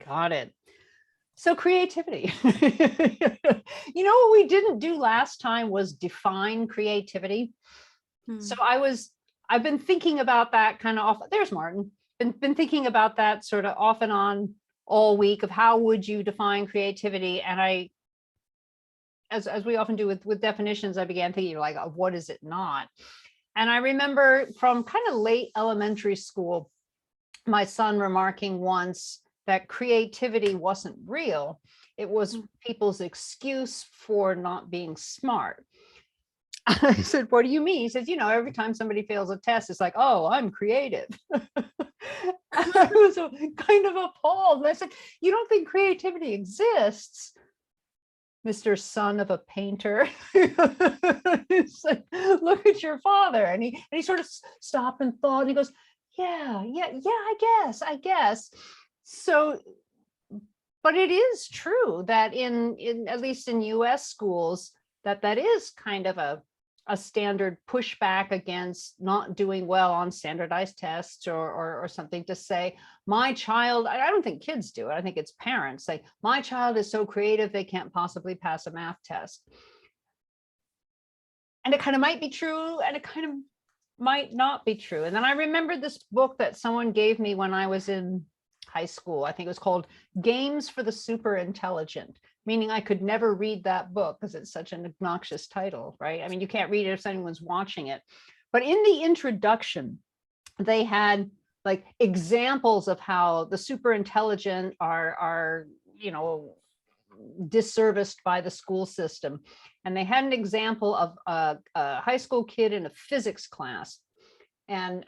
Got it. So creativity. You know what we didn't do last time was define creativity. So I've been thinking about that kind of off. There's Martin. Been thinking about that sort of off and on all week of how would you define creativity? And as we often do with definitions, I began thinking like, of what is it not? And I remember from kind of late elementary school, my son remarking once that creativity wasn't real. It was people's excuse for not being smart. I said, what do you mean? He says, you know, every time somebody fails a test, it's like, oh, I'm creative. I was kind of appalled. And I said, you don't think creativity exists, Mr. Son of a painter? It's like, look at your father. And he sort of stopped and thought, and he goes, yeah, I guess. So, but it is true that in at least in US schools, that is kind of a standard pushback against not doing well on standardized tests or something, to say, my child, I don't think kids do it, I think it's parents say, my child is so creative, they can't possibly pass a math test. And it kind of might be true, and it kind of might not be true. And then I remember this book that someone gave me when I was in high school. I think it was called Games for the Super Intelligent, meaning I could never read that book because it's such an obnoxious title, right? I mean, you can't read it if anyone's watching it. But in the introduction, they had like examples of how the super intelligent are you know, disserviced by the school system. And they had an example of a high school kid in a physics class. And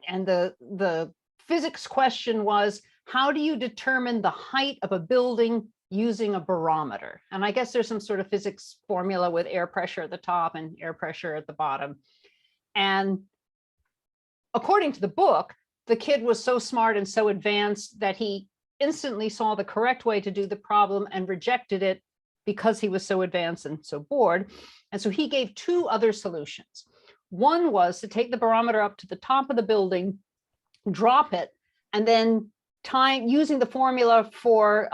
the physics question was, how do you determine the height of a building using a barometer? And I guess there's some sort of physics formula with air pressure at the top and air pressure at the bottom. And according to the book, the kid was so smart and so advanced that he instantly saw the correct way to do the problem and rejected it because he was so advanced and so bored. And so he gave two other solutions. One was to take the barometer up to the top of the building, drop it, and then using the formula for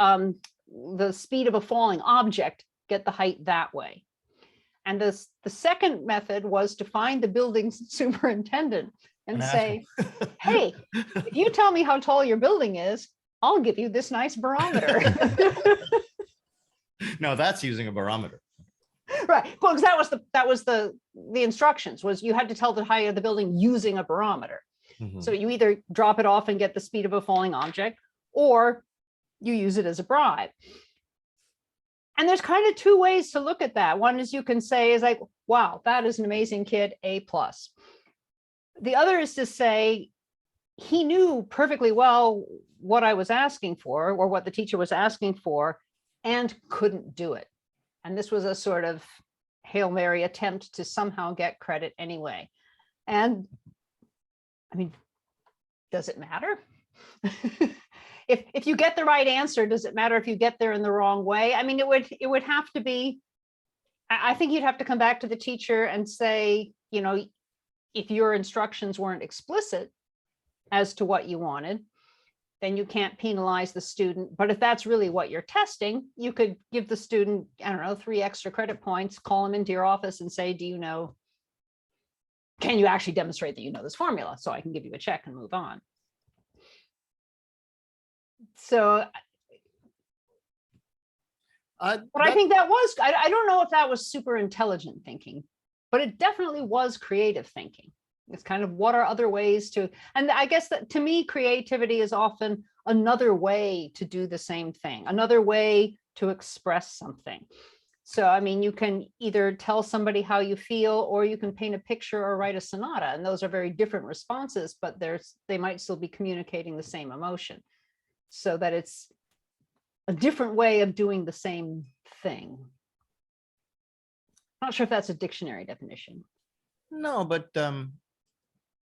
the speed of a falling object, get the height that way. And the second method was to find the building's superintendent and say, hey, if you tell me how tall your building is, I'll give you this nice barometer. No, that's using a barometer. Right. Well, because that was the instructions, was you had to tell the height of the building using a barometer. Mm-hmm. So you either drop it off and get the speed of a falling object, or you use it as a bribe. And there's kind of two ways to look at that. One is you can say is like, wow, that is an amazing kid, A+. The other is to say, he knew perfectly well what I was asking for, or what the teacher was asking for, and couldn't do it. And this was a sort of Hail Mary attempt to somehow get credit anyway. And I mean, does it matter? If you get the right answer, does it matter if you get there in the wrong way? I mean, it would have to be, I think you'd have to come back to the teacher and say, you know, if your instructions weren't explicit as to what you wanted, then you can't penalize the student. But if that's really what you're testing, you could give the student, I don't know, 3 extra credit points, call them into your office and say, do you know, can you actually demonstrate that you know this formula so I can give you a check and move on? So, but I think that was, I don't know if that was super intelligent thinking, but it definitely was creative thinking. It's kind of, what are other ways to, and I guess that to me, creativity is often another way to do the same thing, another way to express something. So, I mean, you can either tell somebody how you feel, or you can paint a picture or write a sonata, and those are very different responses, but they might still be communicating the same emotion, so that it's a different way of doing the same thing. Not sure if that's a dictionary definition. No, but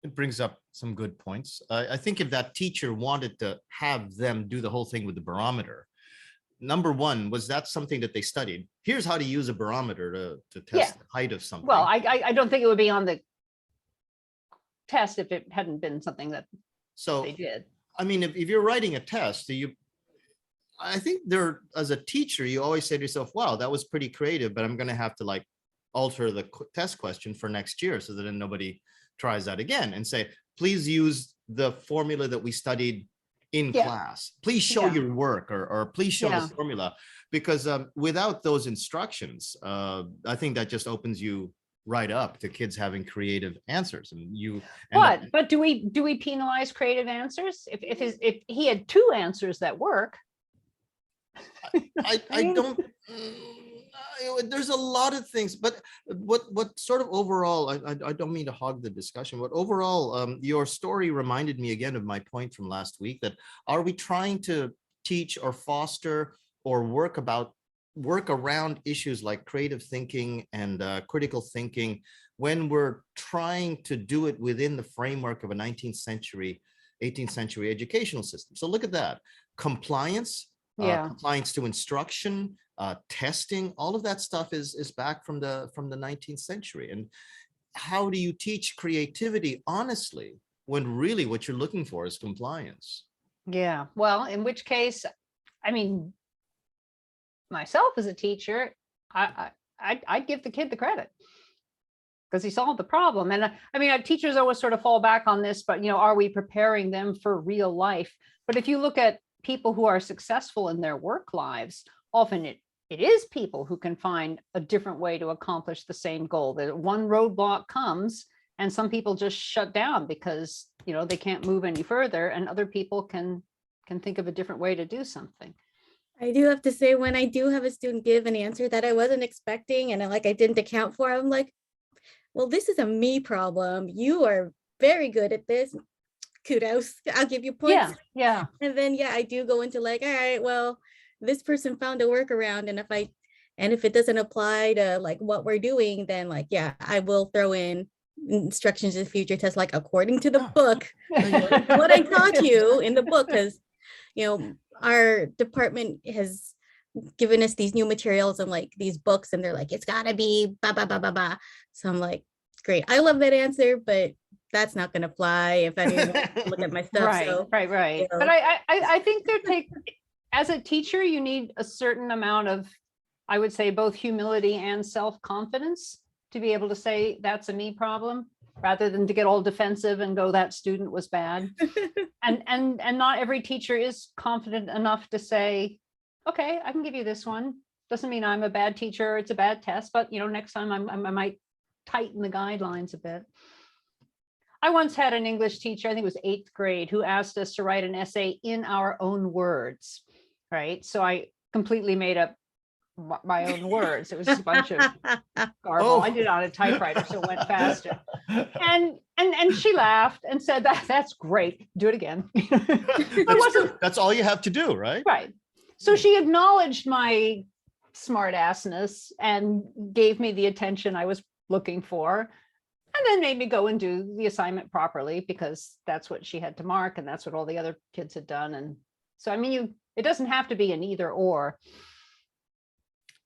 it brings up some good points. I think if that teacher wanted to have them do the whole thing with the barometer, number one, was that something that they studied? Here's how to use a barometer to test the height of something. Well, I don't think it would be on the test if it hadn't been something that So, They did. I mean, if you're writing a test, I think as a teacher, you always say to yourself, wow, that was pretty creative, but I'm going to have to like alter the test question for next year so that then nobody tries that again, and say, please use the formula that we studied in Yeah. class. Please show Yeah. your work, or please show the Yeah. formula, because without those instructions, I think that just opens you right up to kids having creative answers, and you end up. But do we penalize creative answers? If he had two answers that work, I don't. There's a lot of things, but what sort of overall, I don't mean to hog the discussion, but overall, your story reminded me again of my point from last week, that are we trying to teach or foster or work around issues like creative thinking and critical thinking when we're trying to do it within the framework of a 19th century, 18th century educational system? So look at that. Compliance, yeah. compliance to instruction, testing, all of that stuff is back from the 19th century. And how do you teach creativity honestly when really what you're looking for is compliance? Yeah. Well, in which case, I mean, myself as a teacher, I'd give the kid the credit because he solved the problem. And I mean, teachers always sort of fall back on this, but are we preparing them for real life? But if you look at people who are successful in their work lives, often it is people who can find a different way to accomplish the same goal. That one roadblock comes and some people just shut down because they can't move any further, and other people can think of a different way to do something. I do have to say, when I do have a student give an answer that I wasn't expecting and I didn't account for, I'm like, well, this is a me problem. You are very good at this. Kudos. I'll give you points. Yeah. And then, I do go into all right, well, this person found a workaround. And if it doesn't apply to what we're doing, then I will throw in instructions in the future test, according to the book, what I taught you in the book, because, our department has given us these new materials and these books, and they're it's gotta be blah, blah, blah, blah, blah. So I'm like, great. I love that answer, but that's not going to fly if anyone look at my stuff. Right, so, right. But I think as a teacher, you need a certain amount of, I would say, both humility and self-confidence to be able to say that's a me problem, rather than to get all defensive and go, that student was bad. and not every teacher is confident enough to say, okay, I can give you this one. Doesn't mean I'm a bad teacher, it's a bad test, but next time I might tighten the guidelines a bit. I once had an English teacher, I think it was 8th grade, who asked us to write an essay in our own words, right? So I completely made up my own words. It was just a bunch of garble. I did it on a typewriter, so it went faster. And she laughed and said, that's great. Do it again. That's all you have to do, right? Right. So she acknowledged my smart assness and gave me the attention I was looking for, and then made me go and do the assignment properly, because that's what she had to mark and that's what all the other kids had done. And so, I mean, it doesn't have to be an either or.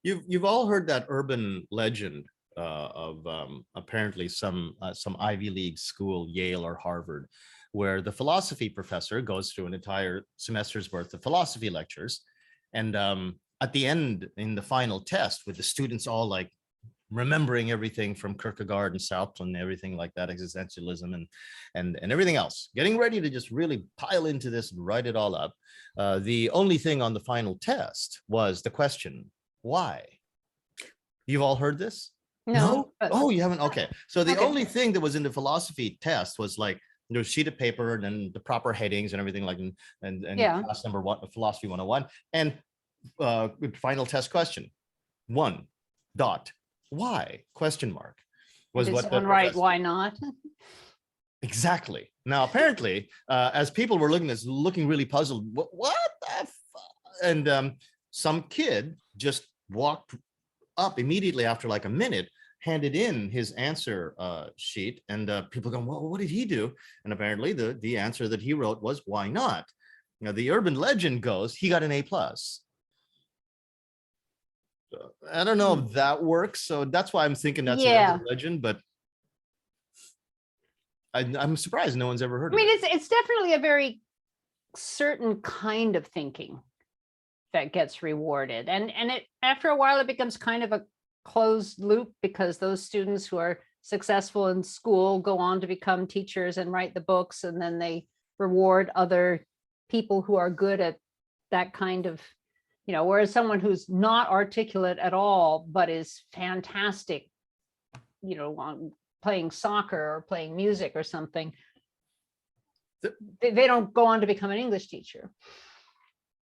You've all heard that urban legend of apparently some Ivy League school, Yale or Harvard, where the philosophy professor goes through an entire semester's worth of philosophy lectures, and at the end, in the final test, with the students all remembering everything from Kierkegaard and Sartre and everything like that, existentialism and everything else, getting ready to just really pile into this and write it all up. The only thing on the final test was the question, why? You've all heard this? No? Oh, you haven't? Okay. So the Okay. only thing that was in the philosophy test was a sheet of paper and then the proper headings and everything and Yeah. class number 1, philosophy 101, and final test question, 1. Why? Question mark. Was Did what someone the write, professor- why not? Exactly. Now, apparently, as people were looking really puzzled, what the and some kid just walked up immediately after a minute, handed in his answer sheet, and people going, well, what did he do? And apparently the answer that he wrote was, why not? The urban legend goes, he got an A+. I don't know if that works. So that's why I'm thinking that's an urban legend, but I'm surprised no one's ever heard I of mean, it. it's definitely a very certain kind of thinking that gets rewarded. And it after a while, it becomes kind of a closed loop because those students who are successful in school go on to become teachers and write the books, and then they reward other people who are good at that kind of, whereas someone who's not articulate at all, but is fantastic, on playing soccer or playing music or something, they don't go on to become an English teacher.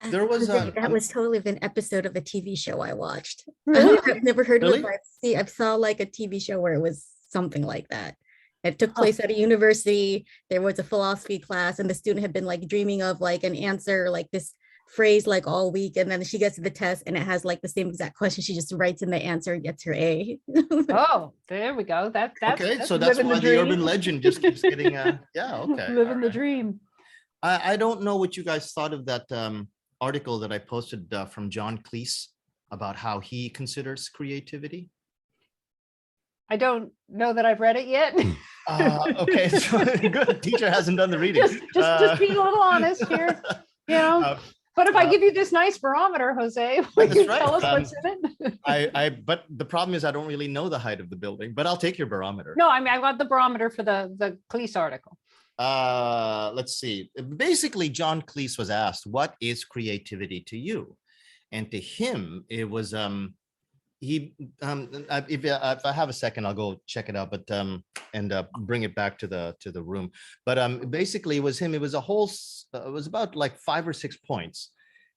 There was that was totally an episode of a TV show I watched. Really? I've never heard of Really? it, but I saw like a TV show where it was something like that. It took place at a university. There was a philosophy class, and the student had been like dreaming of like an answer, like this phrase, like all week, and then she gets to the test, and it has like the same exact question. She just writes in the answer and gets her A. Oh, there we go. That's okay, so that's living why the urban dream. legend just keeps getting. Yeah, okay. Living all the right. dream. I don't know what you guys thought of that article that I posted from John Cleese about how he considers creativity. I don't know that I've read it yet. Okay, so good. Teacher hasn't done the reading. Just being a little honest here, But if I give you this nice barometer, Jose, will you tell us what's in it? But the problem is I don't really know the height of the building, but I'll take your barometer. No, I mean, I got the barometer for the Cleese article. Let's see. Basically, John Cleese was asked, what is creativity to you? And to him, it was, if I have a second, I'll go check it out, but, and bring it back to the room. But basically it was him, it was it was about like 5 or 6 points.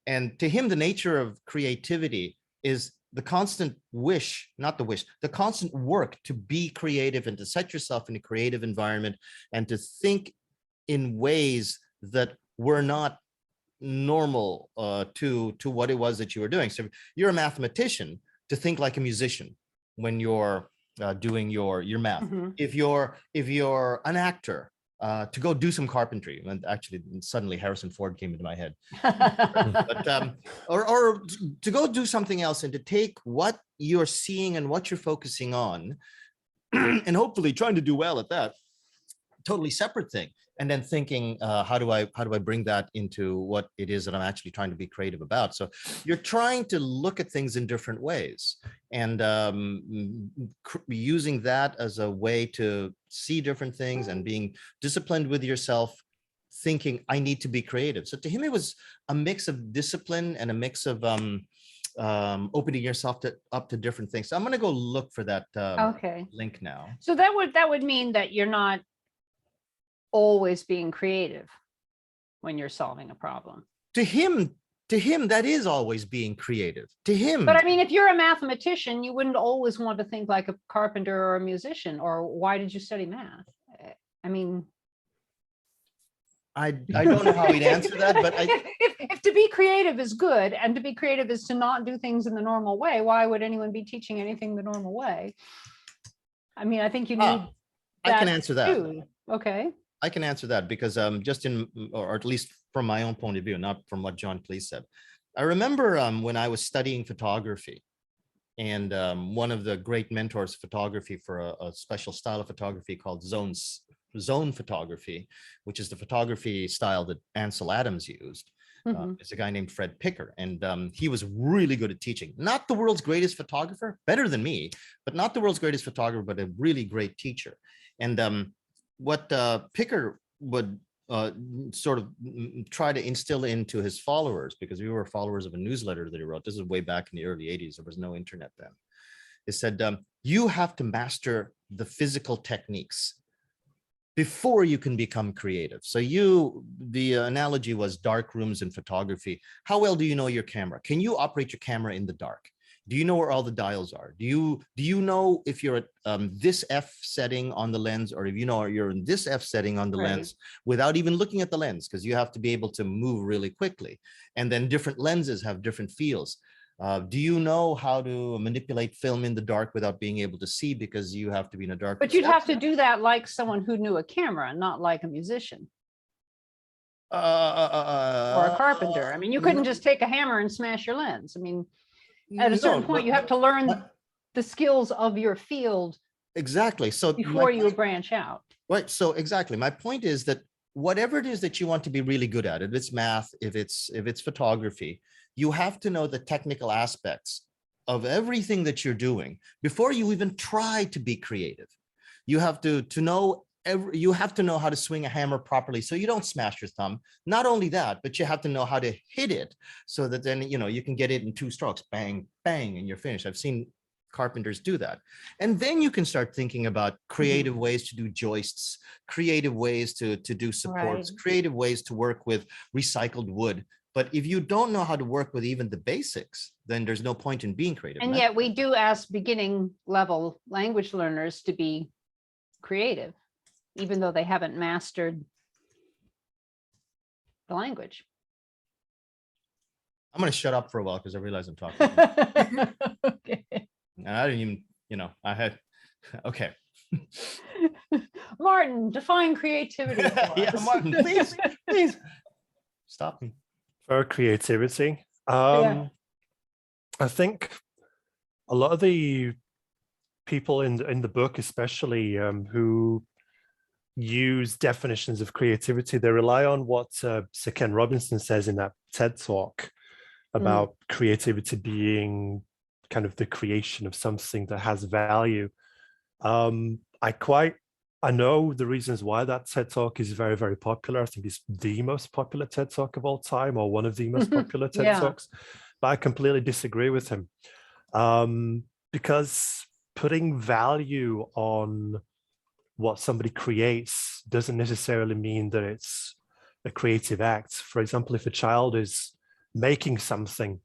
And to him, the nature of creativity is the constant wish, not the wish, the constant work to be creative and to set yourself in a creative environment and to think in ways that were not normal to what it was that you were doing. So if you're a mathematician, to think like a musician when you're doing your math. Mm-hmm. If you're an actor, to go do some carpentry. And actually, suddenly Harrison Ford came into my head. But or to go do something else and to take what you're seeing and what you're focusing on, and hopefully trying to do well at that. Totally separate thing, and then thinking, how do I bring that into what it is that I'm actually trying to be creative about? So you're trying to look at things in different ways, and using that as a way to see different things and being disciplined with yourself, thinking I need to be creative. So to him, it was a mix of discipline and a mix of opening yourself up to different things. So I'm going to go look for that Okay. link now. So that would mean that you're not always being creative when you're solving a problem. To him, that is always being creative. To him. But I mean, if you're a mathematician, you wouldn't always want to think like a carpenter or a musician, or why did you study math? I mean, I don't know how he'd answer that, but if to be creative is good and to be creative is to not do things in the normal way, why would anyone be teaching anything the normal way? I mean, I think you need I can answer that. too. Okay. I can answer that because just or at least from my own point of view, not from what John Cleese said. I remember when I was studying photography, and one of the great mentors of photography for a special style of photography called zone photography, which is the photography style that Ansel Adams used. It's a guy named Fred Picker, and he was really good at teaching. Not the world's greatest photographer, better than me, but not the world's greatest photographer, but a really great teacher. And what Picker would sort of try to instill into his followers, because we were followers of a newsletter that he wrote. This is way back in the early 80s. There was no internet then. It said, you have to master the physical techniques before you can become creative. So the analogy was dark rooms in photography. How well do you know your camera? Can you operate your camera in the dark? Do you know where all the dials are? Do you know if you're at this F setting on the lens, or if you know you're in this F setting on the lens without even looking at the lens, because you have to be able to move really quickly. And then different lenses have different feels. Do you know how to manipulate film in the dark without being able to see, because you have to be in a dark? But you'd have to do that like someone who knew a camera, not like a musician or a carpenter. I mean, you couldn't just take a hammer and smash your lens. I mean, at a certain point, you have to learn the skills of your field exactly. So before you branch out. Right. So exactly. My point is that whatever it is that you want to be really good at, if it's math, if it's photography, you have to know the technical aspects of everything that you're doing before you even try to be creative. You have to know you have to know how to swing a hammer properly so you don't smash your thumb. Not only that, but you have to know how to hit it so that then you can get it in 2 strokes, bang, bang, and you're finished. I've seen carpenters do that. And then you can start thinking about creative ways to do joists, creative ways to do supports, Right. creative ways to work with recycled wood. But if you don't know how to work with even the basics, then there's no point in being creative. And yet we do ask beginning level language learners to be creative, even though they haven't mastered the language. I'm going to shut up for a while because I realize I'm talking. Okay. And I didn't even, I had, okay. Martin, define creativity for Yeah, us. Martin, please stop me. For creativity, Yeah. I think a lot of the people in the book, especially who use definitions of creativity, they rely on what Sir Ken Robinson says in that TED talk about creativity being kind of the creation of something that has value. I know the reasons why that TED talk is very, very popular. I think it's the most popular TED talk of all time, or one of the most popular TED talks, but I completely disagree with him. Because putting value on what somebody creates doesn't necessarily mean that it's a creative act. For example, if a child is making something,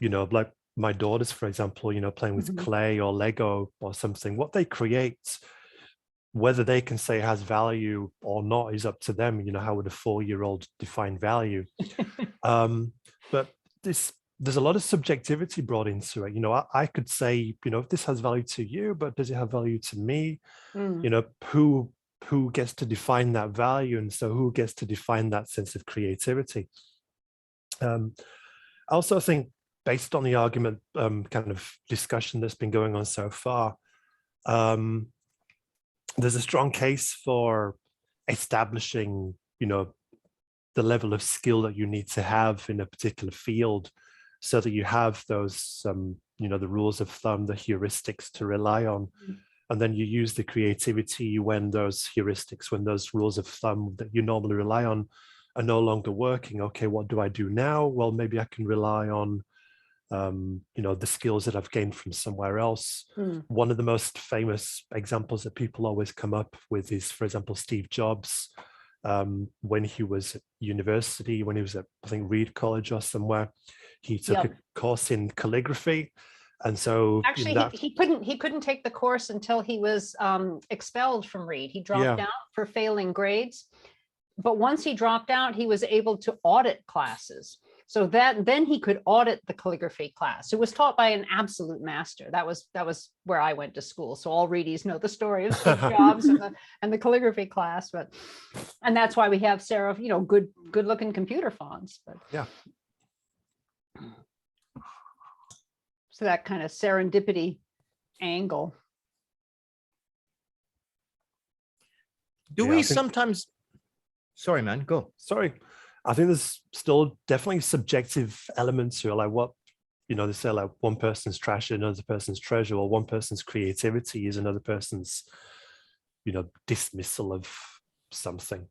like my daughters, for example, playing with clay or Lego or something, what they create, whether they can say it has value or not is up to them. How would a 4-year-old define value? But there's a lot of subjectivity brought into it. I could say, this has value to you, but does it have value to me? Who gets to define that value? And so who gets to define that sense of creativity? I also think, based on the argument kind of discussion that's been going on so far, there's a strong case for establishing, the level of skill that you need to have in a particular field, so that you have those, the rules of thumb, the heuristics to rely on. And then you use the creativity when those heuristics, when those rules of thumb that you normally rely on are no longer working. Okay, what do I do now? Well, maybe I can rely on the skills that I've gained from somewhere else. One of the most famous examples that people always come up with is, for example, Steve Jobs. When he was at university, when he was at, I think, Reed College or somewhere, he took a course in calligraphy. And so actually he couldn't take the course until he was expelled from Reed. He dropped out for failing grades. But once he dropped out, he was able to audit classes. So then he could audit the calligraphy class. It was taught by an absolute master. That was where I went to school. So all Reedies know the story of Steve Jobs and the calligraphy class. And that's why we have serif, good looking computer fonts. But yeah. So that kind of serendipity angle. Do we sometimes? Sorry, man, go. Sorry. I think there's still definitely subjective elements to it, like what, they say, like one person's trash is another person's treasure, or one person's creativity is another person's, dismissal of something.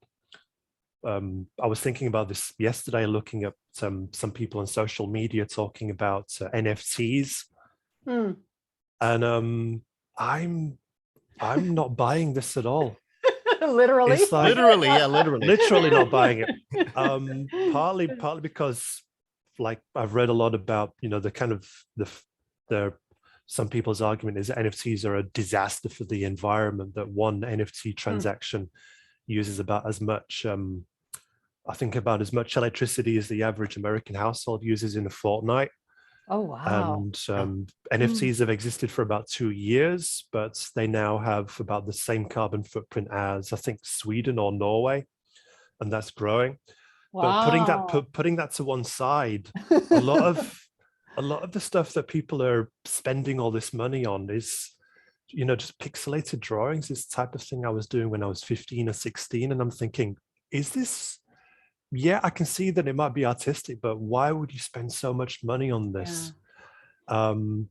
I was thinking about this yesterday, looking at some people on social media talking about NFTs. And I'm not buying this at all. Literally. It's like, literally not buying it. Partly because, like, I've read a lot about, the kind of the some people's argument is that NFTs are a disaster for the environment, that one NFT transaction uses about as much, I think about as much electricity as the average American household uses in a fortnight. Oh, wow. And NFTs have existed for about 2 years, but they now have about the same carbon footprint as, I think, Sweden or Norway, and that's growing. Wow. But putting that to one side, a lot of the stuff that people are spending all this money on is just pixelated drawings, this type of thing I was doing when I was 15 or 16. And I'm thinking, is this, yeah, I can see that it might be artistic, but why would you spend so much money on this? And,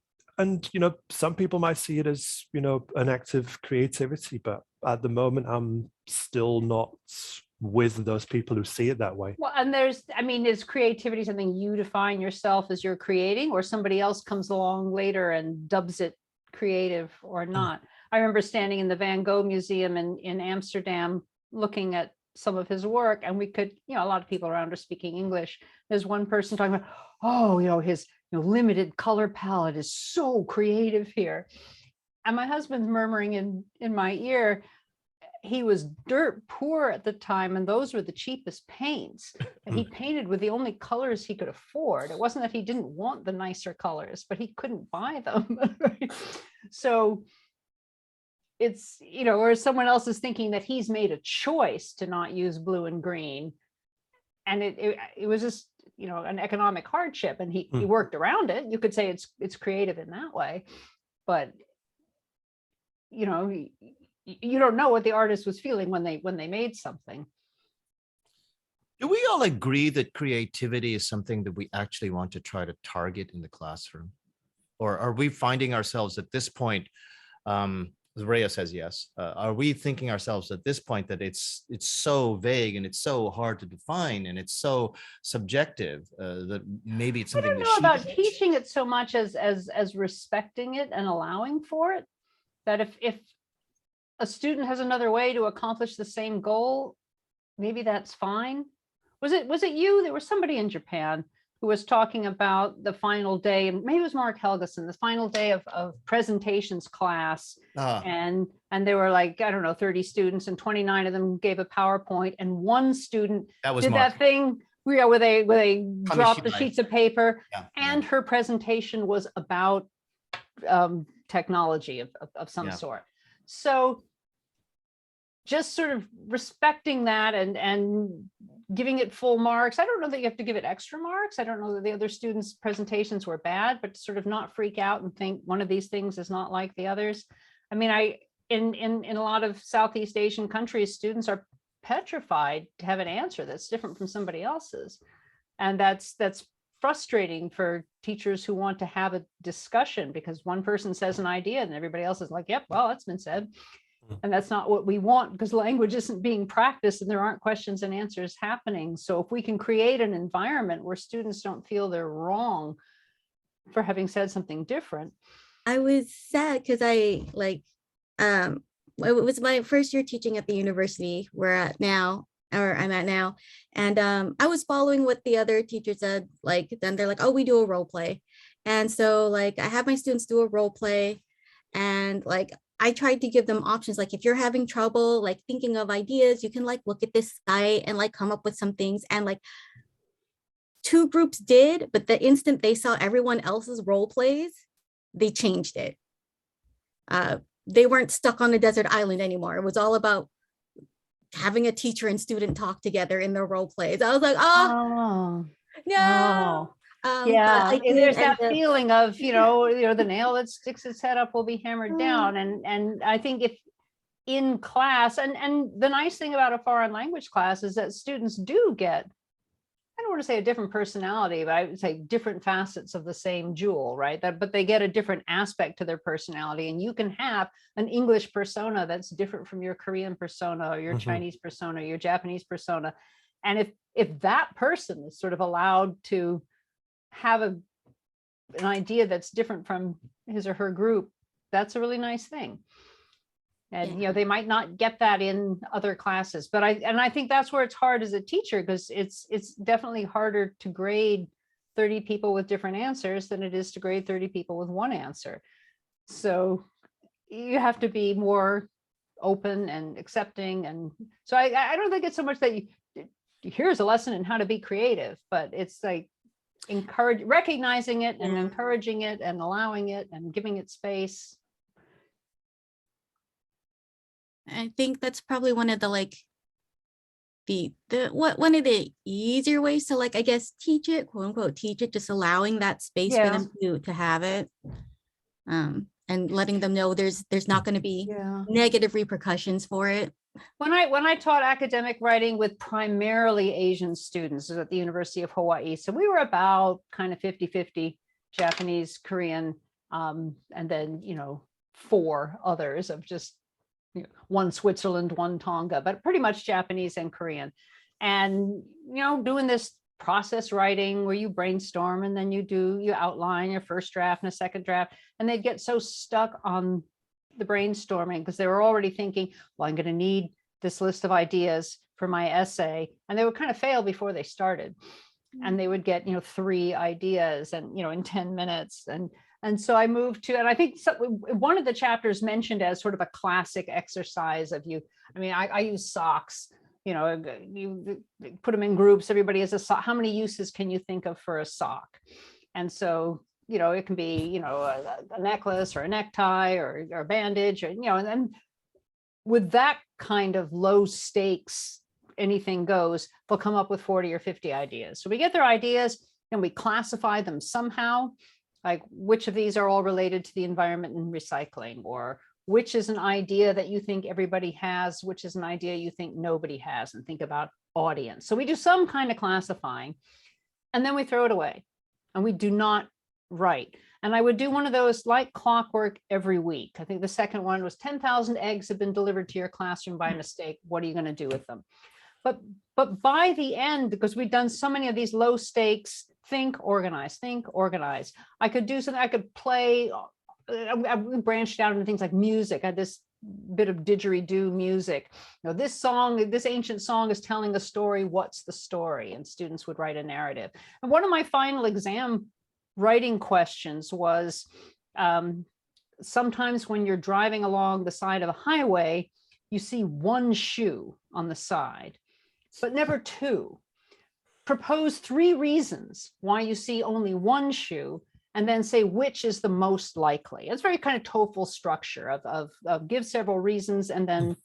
some people might see it as, an act of creativity, but at the moment, I'm still not with those people who see it that way. Well, and is creativity something you define yourself as you're creating, or somebody else comes along later and dubs it creative or not? I remember standing in the Van Gogh Museum in Amsterdam looking at some of his work, and we could, a lot of people around are speaking English. There's one person talking about, oh, his limited color palette is so creative here. And my husband's murmuring in my ear, he was dirt poor at the time, and those were the cheapest paints. And he painted with the only colors he could afford. It wasn't that he didn't want the nicer colors, but he couldn't buy them. So it's, or someone else is thinking that he's made a choice to not use blue and green. And it was just, an economic hardship, and he worked around it. You could say it's creative in that way, but you don't know what the artist was feeling when they made something. Do we all agree that creativity is something that we actually want to try to target in the classroom? Or are we finding ourselves at this point, Rhea says yes, are we thinking ourselves at this point that it's so vague and it's so hard to define and it's so subjective that maybe it's something I don't know about teaching it so much as respecting it and allowing for it, that if a student has another way to accomplish the same goal, maybe that's fine. Was it you? There was somebody in Japan who was talking about the final day, and maybe it was Mark Helgeson, the final day of presentations class. And they were like, I don't know, 30 students, and 29 of them gave a PowerPoint, and one student did Mark. That thing where they dropped the sheets of paper, and her presentation was about technology of some sort. So just sort of respecting that and giving it full marks. I don't know that you have to give it extra marks. I don't know that the other students' presentations were bad, but to sort of not freak out and think one of these things is not like the others. I mean, in a lot of Southeast Asian countries, students are petrified to have an answer that's different from somebody else's. And that's frustrating for teachers who want to have a discussion, because one person says an idea and everybody else is like, yep, well, that's been said. And that's not what we want, because language isn't being practiced and there aren't questions and answers happening. So if we can create an environment where students don't feel they're wrong for having said something different. I was sad because it was my first year teaching at the university I'm at now. And I was following what the other teachers said, then they're like, oh, we do a role play. And so I have my students do a role play, and I tried to give them options. If you're having trouble, thinking of ideas, you can look at this site and come up with some things. And two groups did, but the instant they saw everyone else's role plays, they changed it. They weren't stuck on a desert island anymore. It was all about having a teacher and student talk together in their role plays. I was like, oh no. There's that feeling of, the nail that sticks its head up will be hammered down. And I think if in class, and the nice thing about a foreign language class is that students do get, I don't want to say a different personality, but I would say different facets of the same jewel, right? But they get a different aspect to their personality. And you can have an English persona that's different from your Korean persona, or your Chinese persona, your Japanese persona. And if that person is sort of allowed to have an idea that's different from his or her group, that's a really nice thing. And they might not get that in other classes, but I think that's where it's hard as a teacher, because it's definitely harder to grade 30 people with different answers than it is to grade 30 people with one answer. So you have to be more open and accepting. And so I don't think it's so much that here's a lesson in how to be creative, but it's recognizing it and encouraging it and allowing it and giving it space. I think that's probably one of the one of the easier ways to I guess teach it, quote unquote teach it, just allowing that space for them to have it. and letting them know there's not going to be Yeah. negative repercussions for it. When I taught academic writing with primarily Asian students at the University of Hawaii, so we were about kind of 50-50 Japanese, Korean, and then, 4 others of just, one Switzerland, one Tonga, but pretty much Japanese and Korean. And, doing this process writing where you brainstorm and then you outline your first draft and a second draft, and they'd get so stuck on the brainstorming because they were already thinking, well, I'm going to need this list of ideas for my essay, and they would kind of fail before they started, and they would get 3 ideas and in 10 minutes, and so I moved to, and I think one of the chapters mentioned as sort of a classic exercise of I use socks. You put them in groups, everybody has a sock. How many uses can you think of for a sock? And so it can be, a necklace or a necktie or a bandage, or, and then with that kind of low stakes, anything goes, they'll come up with 40 or 50 ideas. So we get their ideas and we classify them somehow, like which of these are all related to the environment and recycling, or which is an idea that you think everybody has, which is an idea you think nobody has, and think about audience. So we do some kind of classifying, and then we throw it away, and we do not write. And I would do one of those like clockwork every week. I think the second one was 10,000 eggs have been delivered to your classroom by mistake. What are you going to do with them? But by the end, because we'd done so many of these low stakes, think, organize, I could do something, I could play, I branched out into things like music. I had this bit of didgeridoo music. This ancient song is telling a story. What's the story? And students would write a narrative. And one of my final exam writing questions was, sometimes when you're driving along the side of a highway, you see one shoe on the side, but never 2. Propose 3 reasons why you see only one shoe, and then say which is the most likely. It's very kind of TOEFL structure of give several reasons and then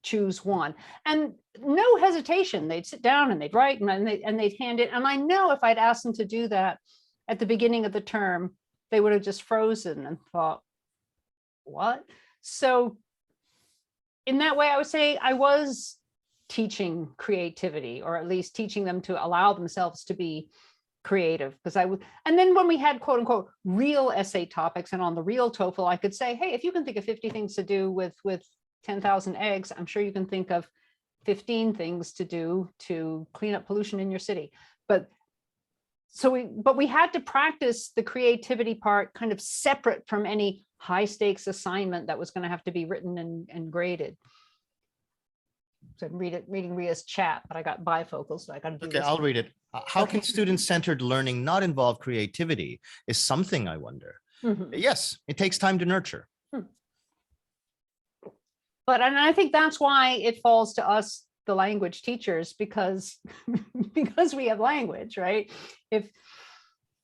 choose one. And no hesitation, they'd sit down and they'd write and they'd hand it. And I know if I'd asked them to do that at the beginning of the term, they would have just frozen and thought, what? So in that way, I would say I was teaching creativity, or at least teaching them to allow themselves to be creative, because and then when we had quote unquote real essay topics, and on the real TOEFL, I could say, hey, if you can think of 50 things to do with 10,000 eggs, I'm sure you can think of 15 things to do to clean up pollution in your city. But we had to practice the creativity part kind of separate from any high stakes assignment that was going to have to be written and graded. So I'm reading Ria's chat, but I got bifocals, so I got to do Okay, this. I'll read it. How Okay. can student-centered learning not involve creativity is something I wonder. Mhm. Yes, it takes time to nurture. But and I think that's why it falls to us, the language teachers, because we have language, right? If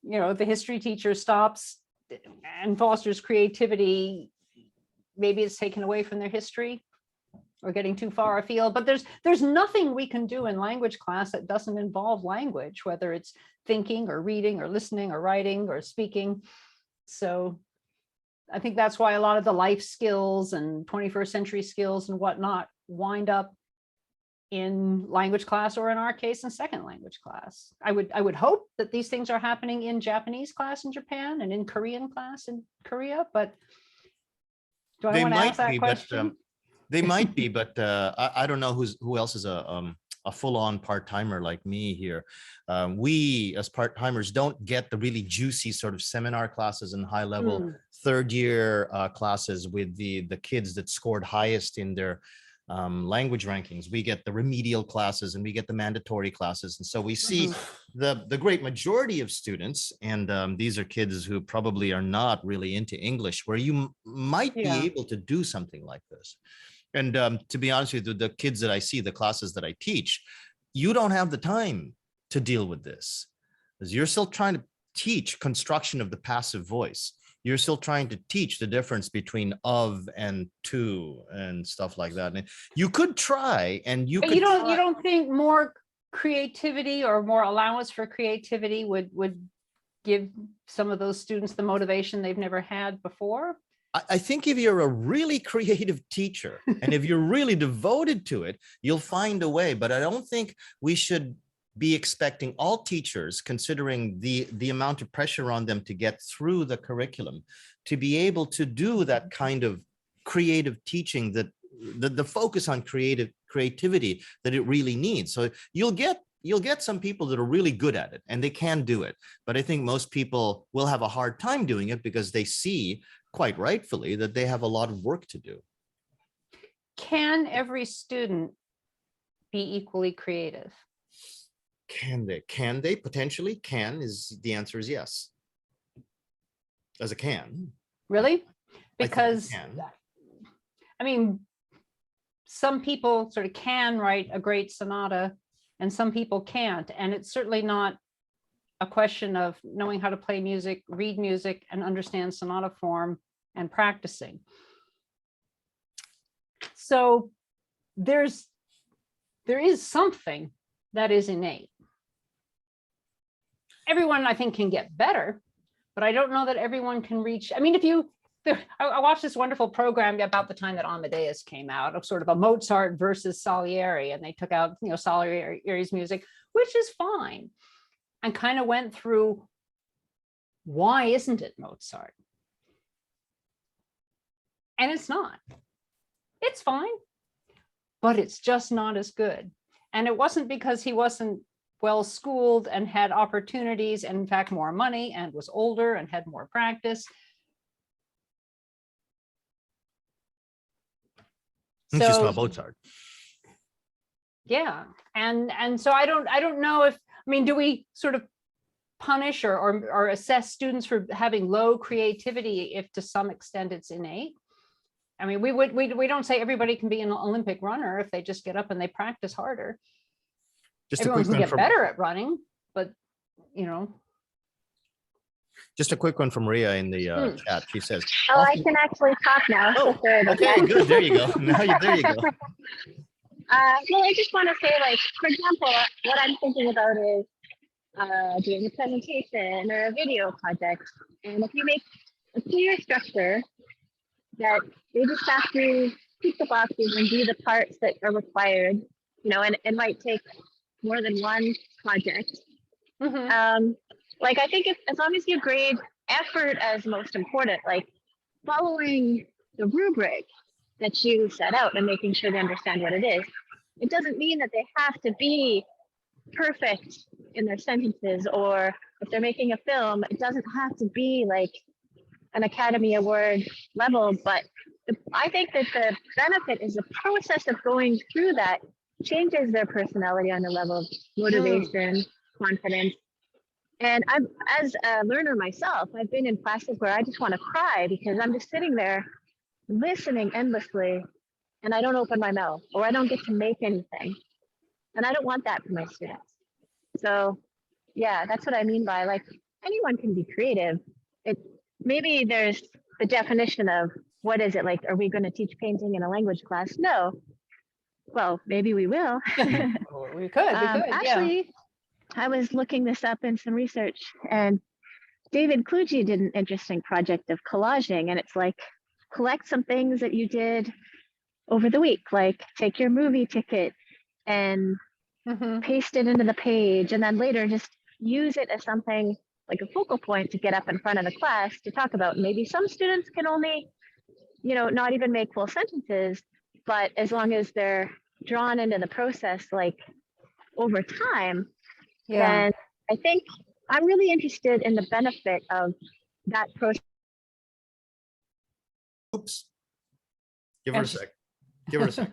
the history teacher stops and fosters creativity, maybe it's taken away from their history or getting too far afield. But there's nothing we can do in language class that doesn't involve language, whether it's thinking or reading or listening or writing or speaking. So I think that's why a lot of the life skills and 21st century skills and whatnot wind up in language class, or in our case, in second language class. I would hope that these things are happening in Japanese class in Japan and in Korean class in Korea, but do I want to ask that question? They might be, but I don't know who else is a full-on part-timer like me here. We as part-timers don't get the really juicy sort of seminar classes and high-level third-year classes with the kids that scored highest in their language rankings. We get the remedial classes and we get the mandatory classes. And so we see the great majority of students, and these are kids who probably are not really into English, where you might be able to do something like this. And to be honest with you, the kids that I see, the classes that I teach, you don't have the time to deal with this, because you're still trying to teach construction of the passive voice. You're still trying to teach the difference between of and to and stuff like that. And you could try, and you don't think more creativity or more allowance for creativity would give some of those students the motivation they've never had before? I think if you're a really creative teacher and if you're really devoted to it, you'll find a way. But I don't think we should be expecting all teachers, considering the amount of pressure on them to get through the curriculum, to be able to do that kind of creative teaching, that the focus on creativity that it really needs. So you'll get some people that are really good at it and they can do it. But I think most people will have a hard time doing it because they see, quite rightfully, that they have a lot of work to do. Can every student be equally creative? Can they? Can they? Potentially can is the answer is yes. As a can. Really? I think they Because, can. I mean, some people sort of can write a great sonata and some people can't. And it's certainly not a question of knowing how to play music, read music, and understand sonata form and practicing. So there is something that is innate. Everyone, I think, can get better, but I don't know that everyone can reach. I mean, I watched this wonderful program about the time that Amadeus came out, of sort of a Mozart versus Salieri, and they took out, Salieri's music, which is fine, and kind of went through, why isn't it Mozart? And it's not. It's fine, but it's just not as good. And it wasn't because he wasn't well schooled and had opportunities, and in fact more money, and was older and had more practice. It's just not Mozart. Yeah, and so I don't know if, I mean, do we sort of punish or assess students for having low creativity if to some extent it's innate? I mean, we don't say everybody can be an Olympic runner if they just get up and they practice harder. Everyone can get better at running, but Just a quick one from Ria in the chat. She says, Oh, I can actually talk now. Oh, So sorry about okay, that. good. There you go. There you go. Well, I just want to say, like, for example, what I'm thinking about is doing a presentation or a video project. And if you make a clear structure that they just have to tick the boxes and do the parts that are required, and it might take more than one project. Like, I think as long as you grade effort as most important, like following the rubric that you set out and making sure they understand what it is, it doesn't mean that they have to be perfect in their sentences, or if they're making a film, it doesn't have to be like an Academy Award level. But I think that the benefit is the process of going through that changes their personality on the level of motivation, confidence. And I'm, as a learner myself, I've been in classes where I just want to cry because I'm just sitting there listening endlessly and I don't open my mouth, or I don't get to make anything. And I don't want that for my students. So yeah, that's what I mean by, like, anyone can be creative. Maybe there's the definition of what is it, like, are we going to teach painting in a language class? No. Well, maybe we will. We could, actually, I was looking this up in some research, and David Kluge did an interesting project of collaging, and it's like, collect some things that you did over the week, like take your movie ticket and paste it into the page, and then later just use it as something like a focal point to get up in front of the class to talk about. Maybe some students can only, not even make full sentences, but as long as they're drawn into the process, like over time, then I think I'm really interested in the benefit of that process. Oops. Give her a sec. Give her a sec.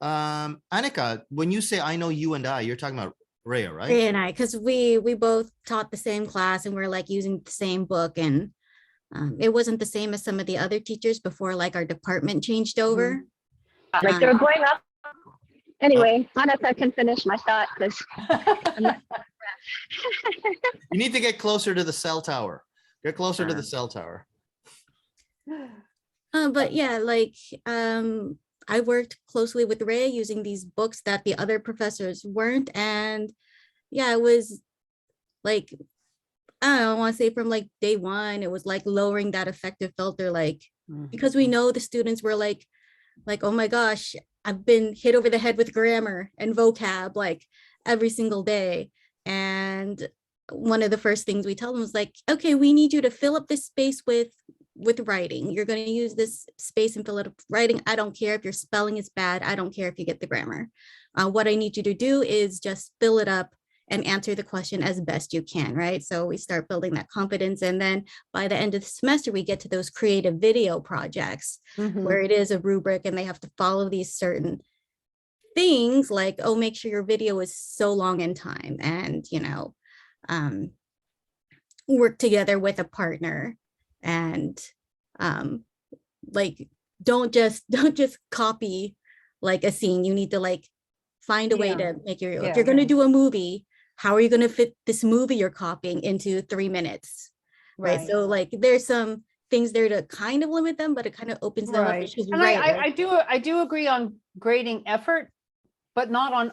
Annika, when you say I know you and I, you're talking about Rhea, right? Rhea and I, because we both taught the same class and we're like using the same book, and it wasn't the same as some of the other teachers before, like our department changed over. Like they're going up. Anyway, Annika can finish my thought because You need to get closer to the cell tower. Get closer to the cell tower. But yeah, like I worked closely with Ray using these books that the other professors weren't. And yeah, it was like I don't want to say from like day one, it was like lowering that affective filter, like Mhm. because we know the students were like, oh my gosh, I've been hit over the head with grammar and vocab like every single day. And one of the first things we tell them was like, okay, we need you to fill up this space with writing. You're going to use this space and fill it up with writing. I don't care if your spelling is bad. I don't care if you get the grammar. What I need you to do is just fill it up and answer the question as best you can, right? So we start building that confidence. And then by the end of the semester, we get to those creative video projects Mhm. where it is a rubric and they have to follow these certain things like, oh, make sure your video is so long in time and, um, work together with a partner and like, don't just copy like a scene. You need to like find a way Yeah. to make your, if Yeah. you're going to do a movie, how are you going to fit this movie you're copying into 3 minutes? Right. So like there's some things there to kind of limit them, but it kind of opens them up. Right. Because And I do agree on grading effort, but not on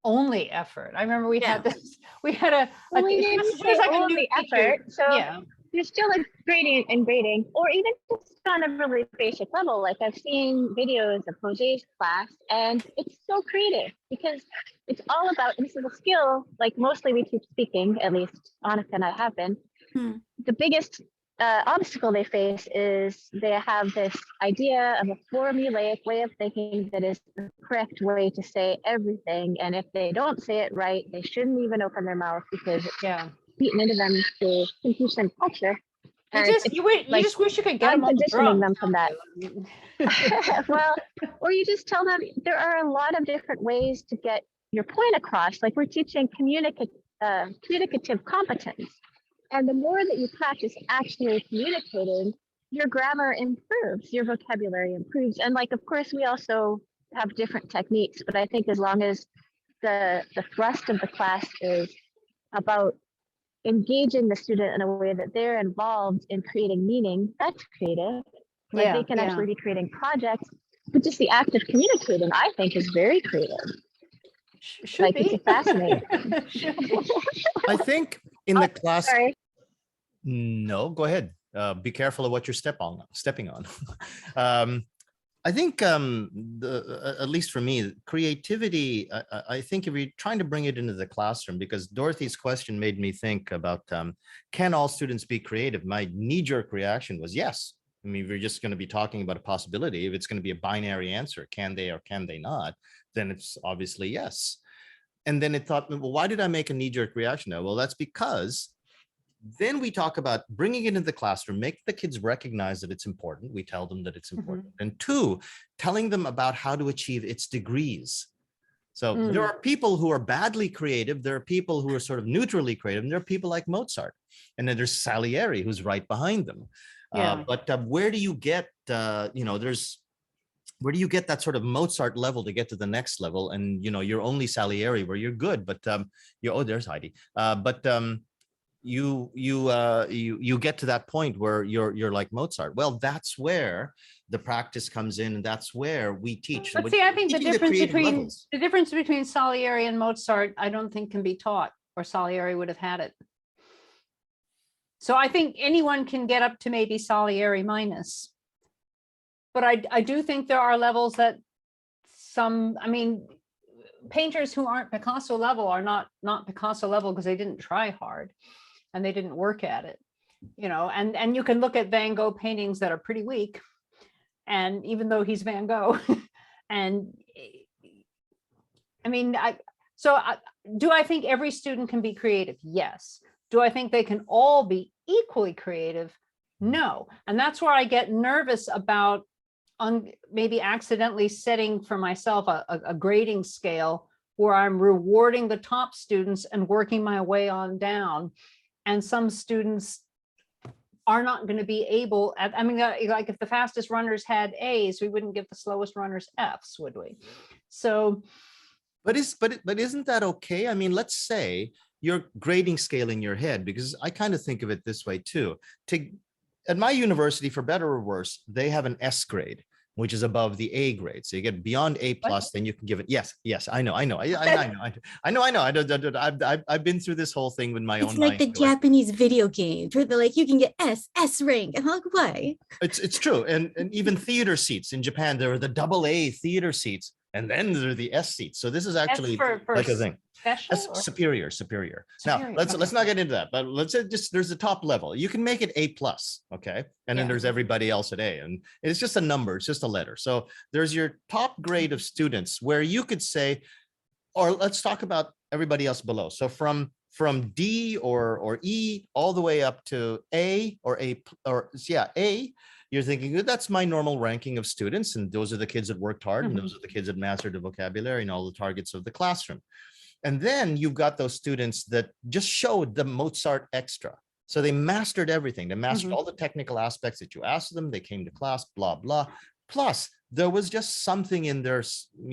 only effort. I remember we had this, we had a, Well, we it didn't was say like a all new the teacher. effort. So Yeah. you're still like grading and grading, or even just on a really basic level. Like I've seen videos of Jose's class, and it's so creative because it's all about, and this is a skill, like mostly we teach speaking, at least Annika and I have been. The biggest obstacle they face is they have this idea of a formulaic way of thinking that is the correct way to say everything. And if they don't say it right, they shouldn't even open their mouth because Yeah. beaten into them through confucian culture. You And just, it's you like just wish you could get them on the unconditioning drum. them from that. Well, or you just tell them there are a lot of different ways to get your point across. Like we're teaching communicative competence. And the more that you practice actually communicating, your grammar improves, your vocabulary improves. And like, of course, we also have different techniques, but I think as long as the thrust of the class is about engaging the student in a way that they're involved in creating meaning, that's creative. Like Yeah, they can yeah. actually be creating projects, but just the act of communicating, I think, is very creative. Should Like be. it's fascinating. Should be. I think in the class, Sorry. no, go ahead. Be careful of what you're stepping on. I think at least for me, creativity, I think if you're trying to bring it into the classroom, because Dorothy's question made me think about, can all students be creative? My knee-jerk reaction was yes. I mean, if we're just going to be talking about a possibility, if it's going to be a binary answer, can they or can they not, then it's obviously yes. And then it thought, well, why did I make a knee-jerk reaction now? Well, that's because then we talk about bringing it into the classroom, make the kids recognize that it's important. We tell them that it's important. And two, telling them about how to achieve its degrees. So there are people who are badly creative. There are people who are sort of neutrally creative. And there are people like Mozart. And then there's Salieri, who's right behind them. Yeah. But where do you get, where do you get that sort of Mozart level to get to the next level? And, you're only Salieri where you're good, but there's Heidi. You get to that point where you're like Mozart. Well, that's where the practice comes in, and that's where we teach. But see, I think the Teaching difference between Salieri and Mozart, I don't think can be taught, or Salieri would have had it. So I think anyone can get up to maybe Salieri minus. But I do think there are levels that painters who aren't Picasso level are not Picasso level because they didn't try hard and they didn't work at it, and you can look at Van Gogh paintings that are pretty weak. And even though he's Van Gogh, and do I think every student can be creative? Yes. Do I think they can all be equally creative? No. And that's where I get nervous about maybe accidentally setting for myself a grading scale where I'm rewarding the top students and working my way on down. And some students are not going to be able like if the fastest runners had A's, we wouldn't give the slowest runners F's, would we? So. But isn't that okay? I mean, let's say your grading scale in your head, because I kind of think of it this way too. At my university, for better or worse, they have an S grade. which is above the A grade. So you get beyond A plus, then you can give it. Yes, I know. I've been through this whole thing with my It's own like the mind. Japanese video games where they're like, you can get S rank. And I'm like, why? It's true. And even theater seats in Japan, there are the double A theater seats, and then there are the S seats. So this is actually for like a thing. special That's or superior. Now superior? let's Okay. not get into that, but let's say just there's a top level. You can make it A plus, okay, and then Yeah. there's everybody else at A, and it's just a number, it's just a letter. So there's your top grade of students where you could say, or let's talk about everybody else below. So from D or E all the way up to A or A A. You're thinking that's my normal ranking of students, and those are the kids that worked hard, and those are the kids that mastered the vocabulary and all the targets of the classroom. And then you've got those students that just showed the Mozart extra. So they mastered everything. They mastered all the technical aspects that you asked them. They came to class, blah, blah. Plus, there was just something in their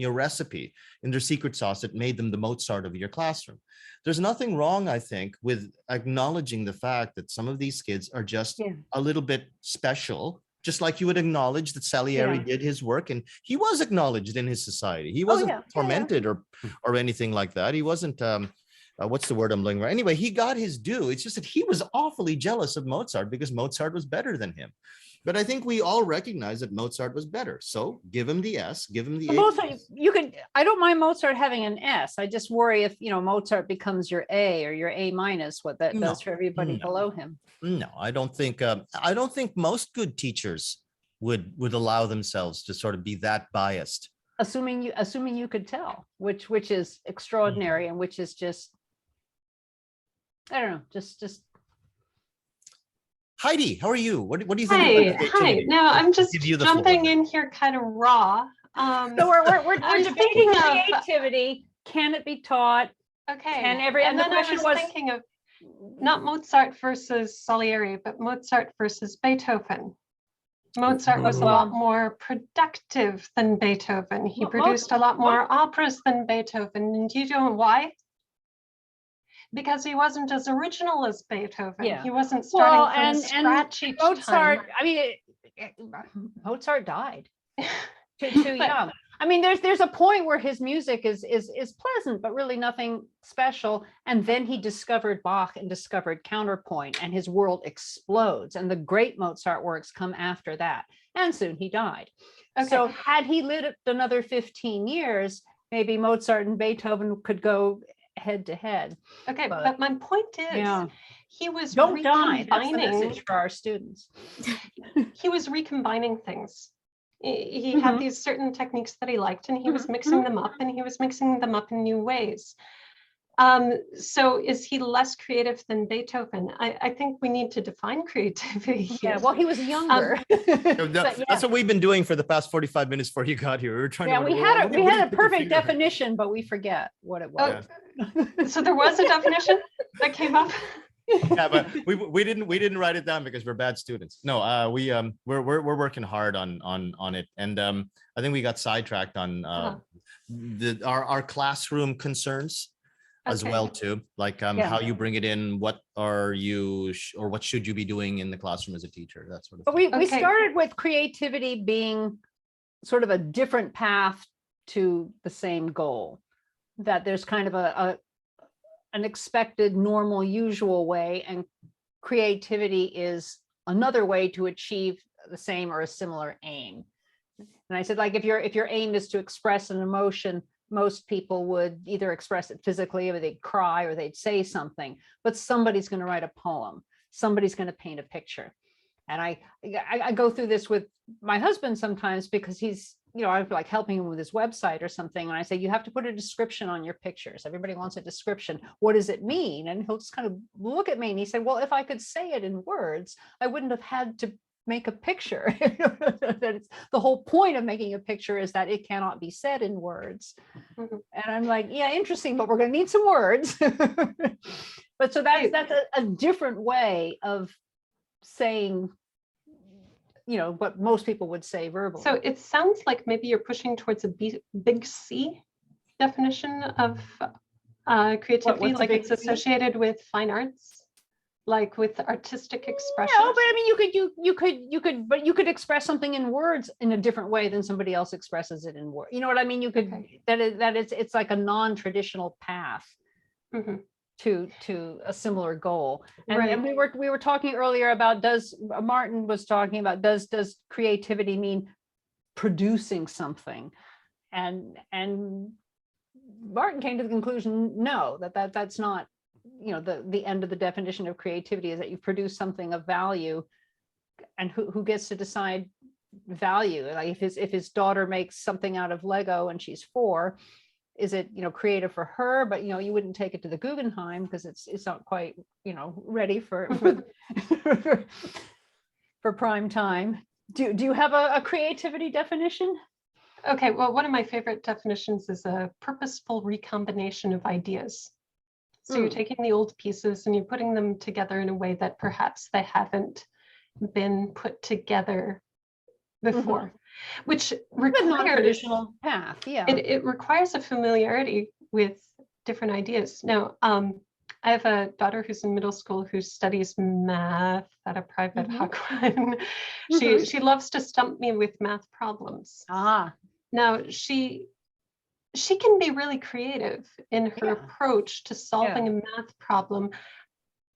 recipe, in their secret sauce that made them the Mozart of your classroom. There's nothing wrong, I think, with acknowledging the fact that some of these kids are just a little bit special, just like you would acknowledge that Salieri did his work and he was acknowledged in his society. He wasn't tormented or anything like that. He wasn't, what's the word I'm looking for? Anyway, he got his due. It's just that he was awfully jealous of Mozart because Mozart was better than him. But I think we all recognize that Mozart was better. So give him the S, give him the A. Mozart, you could, I don't mind Mozart having an S. I just worry if, Mozart becomes your A or your A minus, what that does for everybody below him. No, I don't think most good teachers would allow themselves to sort of be that biased. Assuming you could tell, which is extraordinary and which is just, I don't know, just. Heidi, how are you? What do you think? Hi. No, I'm just Give you the jumping floor. in here kind of raw. So we're I was debating thinking of- creativity. Can it be taught? Okay. And the then I question was was, thinking of not Mozart versus Salieri, but Mozart versus Beethoven. Mozart was a lot more productive than Beethoven. He produced a lot more operas than Beethoven. And do you know why? Because he wasn't as original as Beethoven. Yeah. He wasn't starting from and scratch each Mozart, time. I mean, Mozart died too young. I mean, there's a point where his music is pleasant, but really nothing special. And then he discovered Bach and discovered counterpoint, and his world explodes. And the great Mozart works come after that. And soon he died. Okay. So had he lived another 15 years, maybe Mozart and Beethoven could go head to head. Okay, but my point is, he was Don't die. That's the recombining. message for our students. He was recombining things. He had these certain techniques that he liked, and he was mixing them up, and he was mixing them up in new ways. So is he less creative than Beethoven? I think we need to define creativity here. Yeah, well, he was younger. That's what we've been doing for the past 45 minutes before you got here. We were trying to. We had a perfect definition, but we forget what it was. So there was a definition that came up. Yeah, but we didn't write it down because we're bad students. No, we're working hard on it, and I think we got sidetracked on our classroom concerns as well too, like how you bring it in, what are you or what should you be doing in the classroom as a teacher, that sort of But thing. we started with creativity being sort of a different path to the same goal, that there's kind of an expected, normal, usual way, and creativity is another way to achieve the same or a similar aim. And I said, like, if your aim is to express an emotion, most people would either express it physically, or they'd cry, or they'd say something, but somebody's going to write a poem, somebody's going to paint a picture. And I go through this with my husband sometimes, because he's, I'm like helping him with his website or something. And I say, you have to put a description on your pictures. Everybody wants a description. What does it mean? And he'll just kind of look at me and he said, well, if I could say it in words, I wouldn't have had to make a picture. The whole point of making a picture is that it cannot be said in words. And I'm like, yeah, interesting, but we're going to need some words. But so that's a different way of saying, what most people would say verbally. So it sounds like maybe you're pushing towards a big C definition of creativity, like it's associated with fine arts. like with artistic expression. No, but I mean, you could express something in words in a different way than somebody else expresses it in words. You know what I mean? You could, Okay. it's like a non-traditional path Mhm. to a similar goal. And, Right. and we were talking earlier about, Martin was talking about, does creativity mean producing something? And Martin came to the conclusion, no, that's not, the end of the definition of creativity is that you produce something of value. And who gets to decide value? Like if his daughter makes something out of Lego and she's 4, is it, creative for her? But you wouldn't take it to the Guggenheim because it's not quite, ready for for prime time. Do you have a creativity definition? Okay, well, one of my favorite definitions is a purposeful recombination of ideas. So you're taking the old pieces and you're putting them together in a way that perhaps they haven't been put together before, which But requires non-traditional path, yeah. it requires a familiarity with different ideas. Now, I have a daughter who's in middle school who studies math at a private Huck one. She loves to stump me with math problems. Now she can be really creative in her approach to solving a math problem,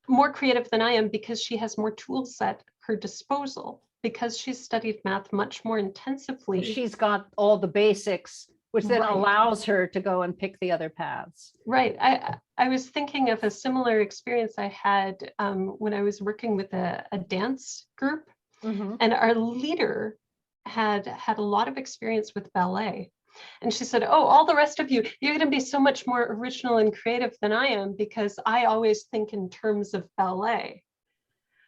more creative than I am because she has more tools at her disposal, because she's studied math much more intensively. She's got all the basics, which then Right. allows her to go and pick the other paths. Right. I was thinking of a similar experience I had when I was working with a dance group, and our leader had a lot of experience with ballet. And she said, oh, all the rest of you, you're going to be so much more original and creative than I am because I always think in terms of ballet.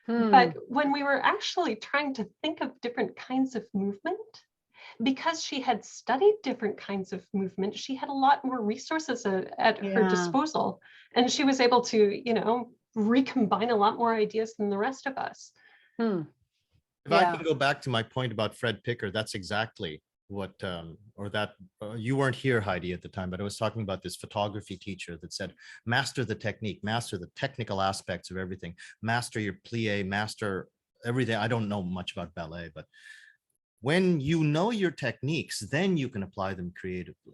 But when we were actually trying to think of different kinds of movement, because she had studied different kinds of movement, she had a lot more resources at her disposal. And she was able to, recombine a lot more ideas than the rest of us. If I can go back to my point about Fred Picker, that's exactly what, you weren't here, Heidi, at the time, but I was talking about this photography teacher that said, master the technique, master the technical aspects of everything, master your plie, master everything. I don't know much about ballet, but when you know your techniques, then you can apply them creatively.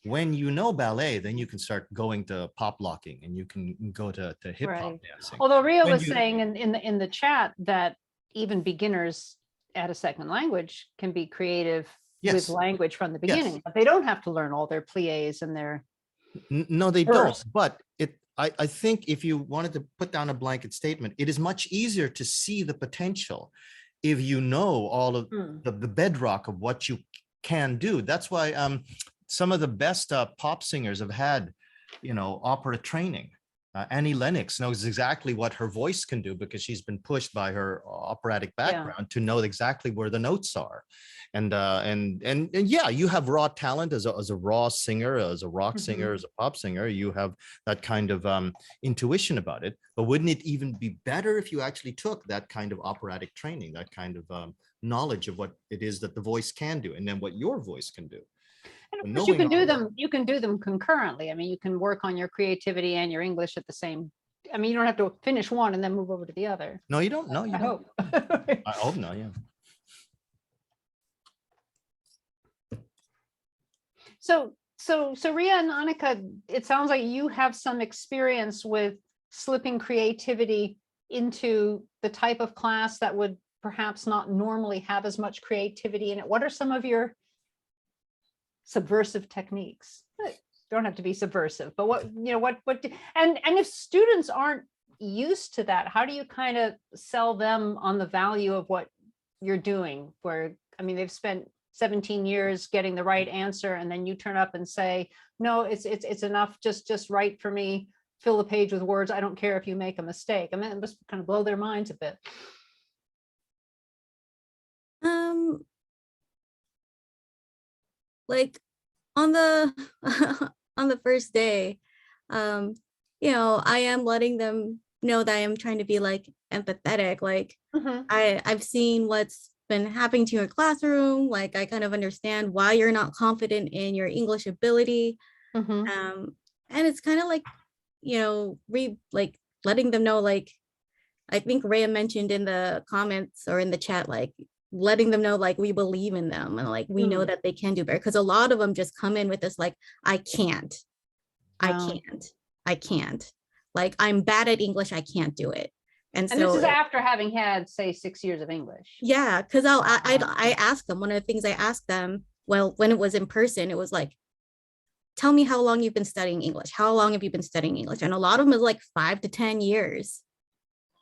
When you know ballet, then you can start going to pop locking and you can go to hip hop dancing. Although Ria was saying in the chat that even beginners at a second language can be creative with language from the beginning, but they don't have to learn all their plies and their. No, they don't. But I think if you wanted to put down a blanket statement, it is much easier to see the potential if you know all of the bedrock of what you can do. That's why some of the best pop singers have had, opera training. Annie Lennox knows exactly what her voice can do because she's been pushed by her operatic background to know exactly where the notes are. And yeah, you have raw talent as a raw singer, as a rock singer, as a pop singer. You have that kind of intuition about it. But wouldn't it even be better if you actually took that kind of operatic training, that kind of knowledge of what it is that the voice can do, and then what your voice can do? And of course, you can do them concurrently. I mean, you can work on your creativity and your English at the same. I mean, you don't have to finish one and then move over to the other. No, you don't. No, you don't. Hope. I hope not. Yeah. So Ria and Annika, it sounds like you have some experience with slipping creativity into the type of class that would perhaps not normally have as much creativity in it. What are some of your subversive techniques? Don't have to be subversive, but what and if students aren't used to that, how do you kind of sell them on the value of what you're doing? Where, I mean, they've spent 17 years getting the right answer, and then you turn up and say, no, it's enough, just write for me, fill the page with words, I don't care if you make a mistake. I mean, it must kind of blow their minds a bit. Like on the on the first day, I am letting them know that I am trying to be like empathetic. Like I've seen what's been happening to your classroom. Like I kind of understand why you're not confident in your English ability. And it's kind of like, letting them know, like, I think Rhea mentioned in the comments or in the chat, like letting them know like we believe in them and like we know that they can do better. Because a lot of them just come in with this like, I can't, Wow. I can't. Like I'm bad at English, I can't do it. And And so this is after having had, say, 6 years of English. yeah, because I asked them, one of the things I asked them, well, when it was in person, it was like, tell me how long you've been studying English. How long have you been studying English? And a lot of them is like 5 to 10 years.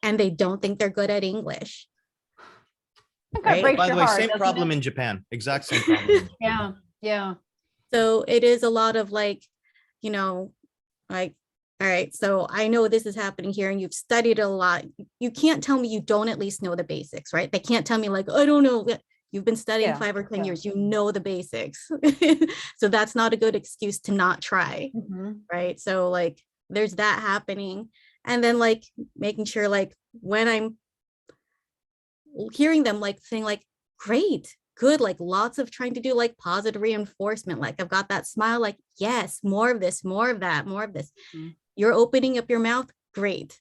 And they don't think they're good at English. I think that Right? breaks By the your way, heart, same doesn't problem it? in Japan. Exact same problem. in Japan. Yeah, yeah. So it is a lot of like, you know, like, all right, so I know this is happening here and you've studied a lot. You can't tell me you don't at least know the basics, right? They can't tell me like, I don't know. You've been studying Yeah, 5 or 10 yeah. years, you know the basics. So that's not a good excuse to not try, Mhm. right? So like there's that happening. And then like making sure like when I'm hearing them like saying like, great, good, like lots of trying to do like positive reinforcement. Like I've got that smile, like, yes, more of this, more of that, more of this. Mhm. You're opening up your mouth, great.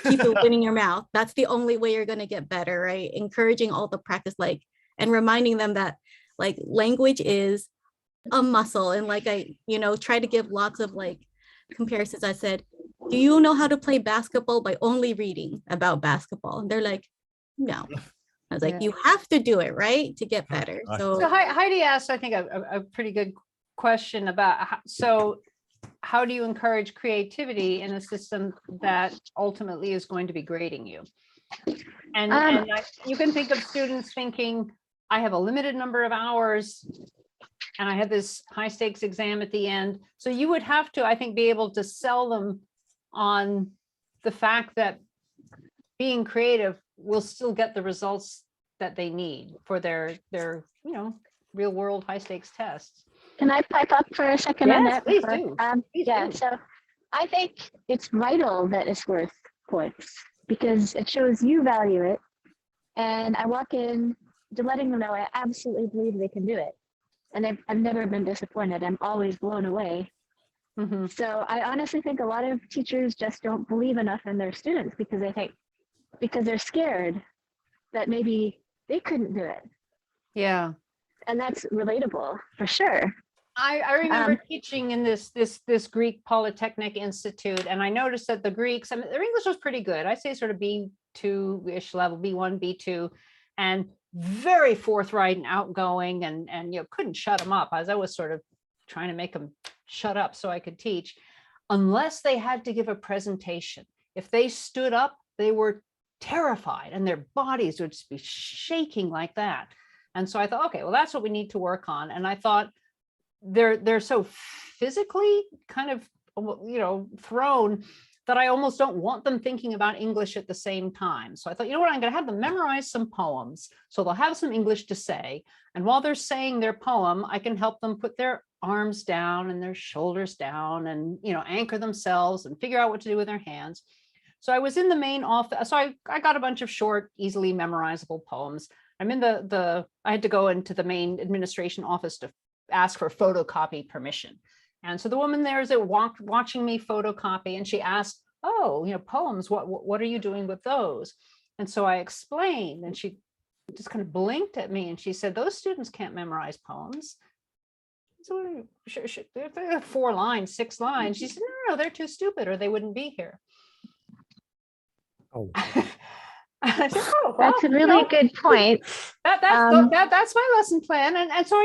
Keep opening your mouth. That's the only way you're going to get better, right? Encouraging all the practice, like, and reminding them that like language is a muscle. And like I, you know, try to give lots of like comparisons. I said, do you know how to play basketball by only reading about basketball? And they're like, no. I was like, Yeah. you have to do it, right, to get better. gosh. So So Heidi asked, I think, a pretty good question about so how do you encourage creativity in a system that ultimately is going to be grading you? And you can think of students thinking, I have a limited number of hours and I have this high stakes exam at the end. So you would have to, I think, be able to sell them on the fact that being creative will still get the results that they need for their real world high stakes tests. Can I pipe up for a second on Yes, that? please before- do. Please yeah, do. so I think it's vital that it's worth points because it shows you value it. And I walk in to letting them know I absolutely believe they can do it. And I've never been disappointed. I'm always blown away. Mhm. So I honestly think a lot of teachers just don't believe enough in their students because they're scared that maybe they couldn't do it. Yeah. And that's relatable for sure. I remember teaching in this Greek Polytechnic Institute, and I noticed that the Greeks, I mean, their English was pretty good. I say sort of B2-ish level, B1, B2, and very forthright and outgoing, and couldn't shut them up. As I was sort of trying to make them shut up so I could teach, unless they had to give a presentation. If they stood up, they were terrified, and their bodies would just be shaking like that. And so I thought, okay, well, that's what we need to work on. And I thought, they're so physically kind of thrown that I almost don't want them thinking about English at the same time. So I thought, you know what, I'm going to have them memorize some poems so they'll have some English to say, and while they're saying their poem, I can help them put their arms down and their shoulders down and anchor themselves and figure out what to do with their hands. So I was in the main office, so I got a bunch of short, easily memorizable poems. I'm in I had to go into the main administration office to ask for photocopy permission. And so the woman there is watching me photocopy, and she asked, oh, poems, what are you doing with those? And so I explained, and she just kind of blinked at me and she said, those students can't memorize poems. So they're 4 lines, 6 lines. She said, no, they're too stupid or they wouldn't be here. Oh. I said, oh, well, That's a really good point. That's my lesson plan. And so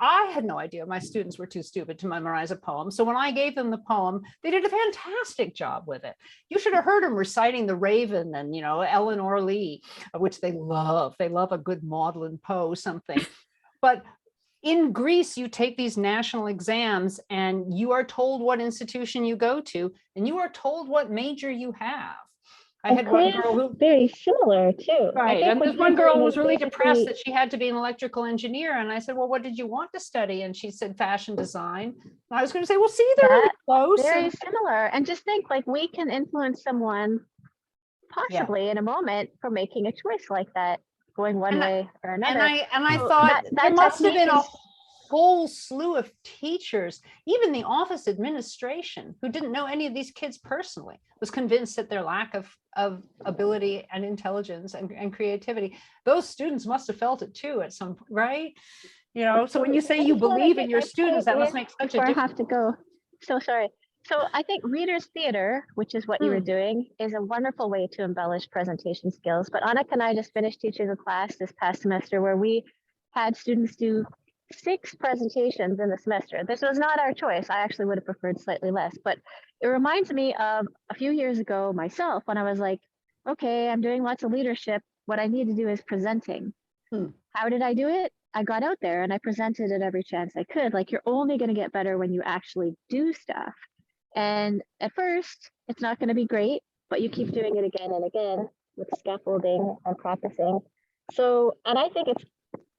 I had no idea my students were too stupid to memorize a poem. So when I gave them the poem, they did a fantastic job with it. You should have heard them reciting The Raven and, Eleanor Lee, which they love. They love a good Maudlin Poe something. But in Greece, you take these national exams and you are told what institution you go to, and you are told what major you have. I had one girl who very similar too. right, and this one girl was really depressed that she had to be an electrical engineer, and I said, well, what did you want to study? And she said fashion design. And I was going to say, well, see, they're really close. Very similar. And just think, like, we can influence someone possibly in a moment for making a choice like that, going one way or another. And I thought there must have been a whole slew of teachers, even the office administration, who didn't know any of these kids personally, was convinced that their lack of ability and intelligence and creativity, those students must have felt it too at some point, right? You know, so when you say you believe in your students, that must make such a before I difference. have to go. So sorry. So I think readers theater, which is what you were doing, is a wonderful way to embellish presentation skills. But Annika and I just finished teaching a class this past semester where we had students do 6 presentations in the semester. This was not our choice. I actually would have preferred slightly less, but it reminds me of a few years ago myself when I was like, okay, I'm doing lots of leadership. What I need to do is presenting. How did I do it? I got out there and I presented at every chance I could. Like, you're only going to get better when you actually do stuff. And at first, it's not going to be great, but you keep doing it again and again with scaffolding and practicing. So, and I think it's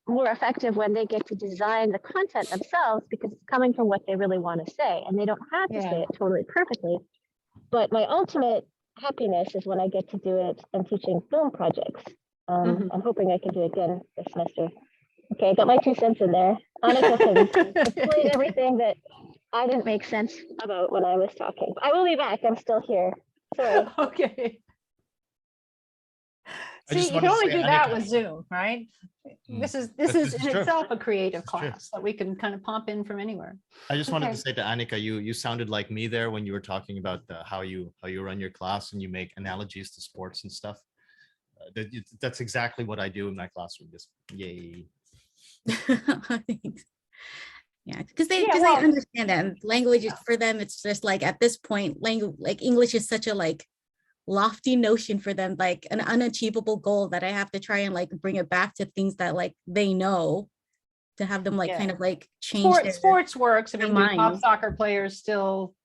more effective when they get to design the content themselves because it's coming from what they really want to say and they don't have to say it totally perfectly. But my ultimate happiness is when I get to do it and teaching film projects. I'm hoping I can do it again this semester. Okay, I got my 2 cents in there. Annika can explain everything that I didn't make sense about when I was talking. I will be back. I'm still here. Sorry. Okay. I just See, you wanted can to only say, do that Annika- with Zoom, right? This is This is in true. itself a creative It's true. class that we can kind of pump in from anywhere. I just wanted Okay. to say to Annika, you sounded like me there when you were talking about how you run your class and you make analogies to sports and stuff. That's exactly what I do in my classroom. Just yay. Thanks. Yeah, because they Yeah, well- understand that and language is for them. It's just like at this point, language like English is such a like lofty notion for them, like an unachievable goal that I have to try and like bring it back to things that like they know to have them like kind of like change Sports works. I their mean, do top minds. soccer players still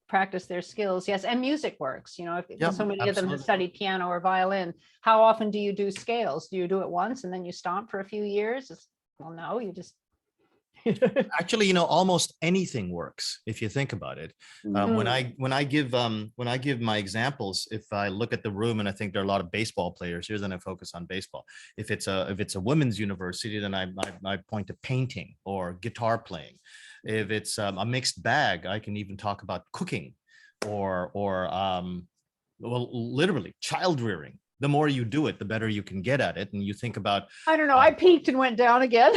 practice their skills? Yes, and music works. You know, if Yep, so many of them have absolutely. studied piano or violin, how often do you do scales? Do you do it once and then you stop for a few years? Well, no, you just. Actually, almost anything works if you think about it. When I give my examples, if I look at the room and I think there are a lot of baseball players here, then I focus on baseball. If it's a women's university, then I point to painting or guitar playing. If it's a mixed bag, I can even talk about cooking or well, literally child rearing. The more you do it, the better you can get at it. And you think about, I don't know. I peaked and went down again.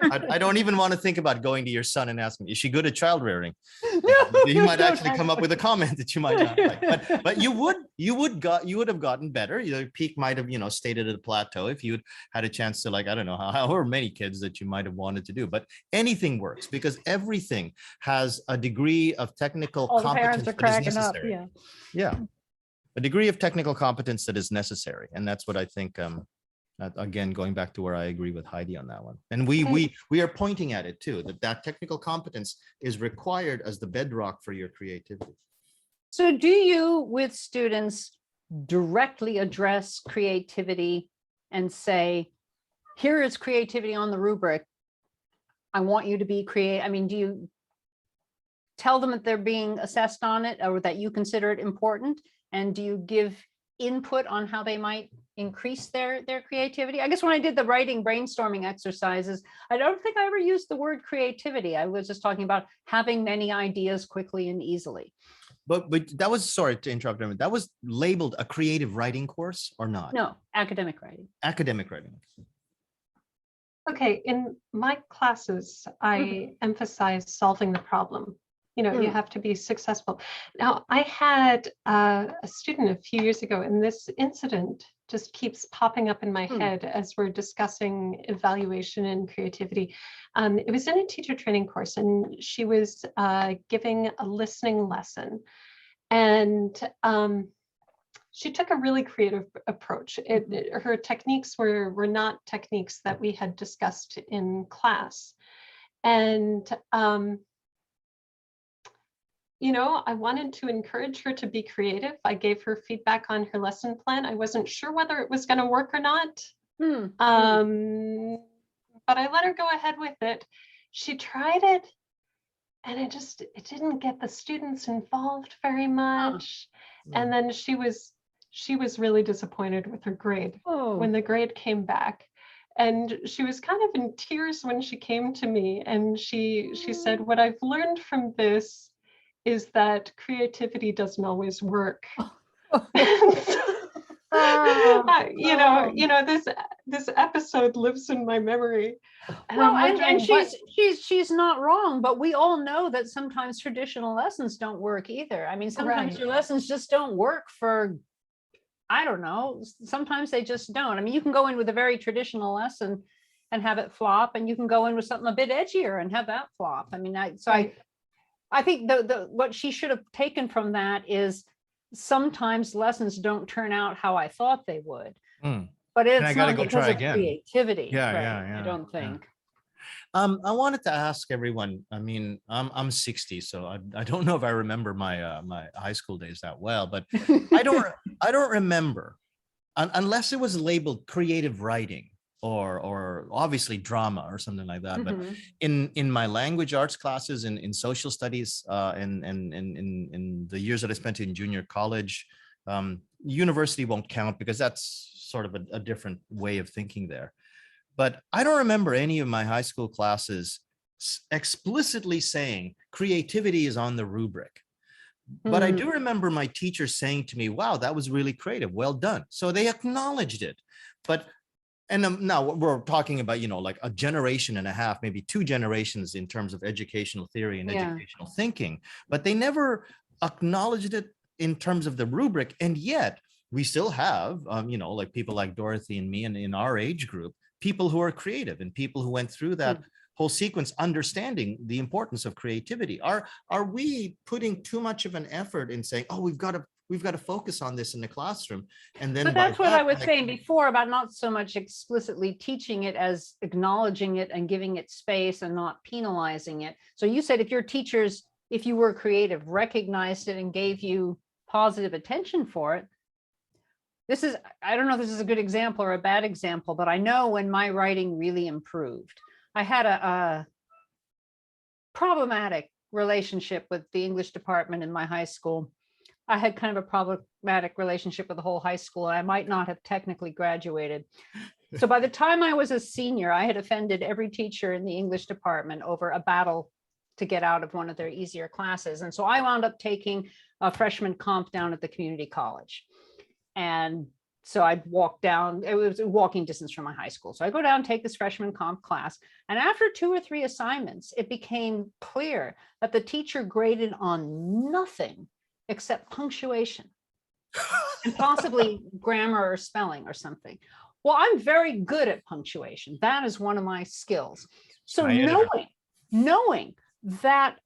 I don't even want to think about going to your son and asking, is she good at child rearing? No, You might don't actually come up with a comment that you might not like, but you would have gotten better. Your peak might have, stayed at a plateau if you had a chance to, like, I don't know however many kids that you might have wanted to do, but anything works because everything has a degree of technical All the competence parents are that is cracking up. necessary. Yeah. Yeah. A degree of technical competence that is necessary. And that's what I think, again, going back to where I agree with Heidi on that one. And we are pointing at it too, that technical competence is required as the bedrock for your creativity. So do you, with students, directly address creativity and say, here is creativity on the rubric. I want you to be creative. I mean, do you tell them that they're being assessed on it or that you consider it important? And do you give input on how they might increase their creativity? I guess when I did the writing brainstorming exercises, I don't think I ever used the word creativity. I was just talking about having many ideas quickly and easily. But that was, sorry to interrupt, that was labeled a creative writing course or not? No, academic writing. Academic writing. Okay, in my classes, I emphasize solving the problem. You have to be successful. Now, I had a student a few years ago, and this incident just keeps popping up in my head as we're discussing evaluation and creativity. It was in a teacher training course, and she was giving a listening lesson. And she took a really creative approach. Her techniques were not techniques that we had discussed in class. And I wanted to encourage her to be creative. I gave her feedback on her lesson plan. I wasn't sure whether it was going to work or not. But I let her go ahead with it. She tried it and it didn't get the students involved very much. And then she was really disappointed with her grade when the grade came back. And she was kind of in tears when she came to me, and she said, what I've learned from this is that creativity doesn't always work. This episode lives in my memory. And Well, I'm and wondering she's not wrong, but we all know that sometimes traditional lessons don't work either. I mean, sometimes Right. your lessons just don't work for, I don't know, sometimes they just don't. I mean, you can go in with a very traditional lesson and have it flop, and you can go in with something a bit edgier and have that flop. I mean, Right. I think the what she should have taken from that is sometimes lessons don't turn out how I thought they would. Mm. But I it's gotta not go because try of again. creativity. Yeah, right? yeah, I don't yeah. think. I wanted to ask everyone. I mean, I'm 60, so I don't know if I remember my my high school days that well, but I don't remember unless it was labeled creative writing or obviously drama or something like that. But Mhm. in my language arts classes in social studies in the years that I spent in junior college, university won't count because that's sort of a different way of thinking there. But I don't remember any of my high school classes explicitly saying creativity is on the rubric. But I Mm. do remember my teacher saying to me, wow, that was really creative. Well done. So they acknowledged it. But and now we're talking about, like a generation and a half, maybe 2 generations in terms of educational theory and Yeah. educational thinking, but they never acknowledged it in terms of the rubric. And yet we still have, like people like Dorothy and me and in our age group, people who are creative and people who went through that whole sequence, understanding the importance of creativity. Are we putting too much of an effort in saying, oh, we've got to focus on this in the classroom? And then But by that's what that, I was like, saying before about not so much explicitly teaching it as acknowledging it and giving it space and not penalizing it. So you said if your teachers, if you were creative, recognized it and gave you positive attention for it. I don't know if this is a good example or a bad example, but I know when my writing really improved. I had a problematic relationship with the English department in my high school. I had kind of a problematic relationship with the whole high school. I might not have technically graduated. So by the time I was a senior, I had offended every teacher in the English department over a battle to get out of one of their easier classes. And so I wound up taking a freshman comp down at the community college. And so I'd walk down, it was a walking distance from my high school. So I go down, take this freshman comp class. And after 2 or 3 assignments, it became clear that the teacher graded on nothing except punctuation and possibly grammar or spelling or something. Well, I'm very good at punctuation. That is one of my skills. So knowing that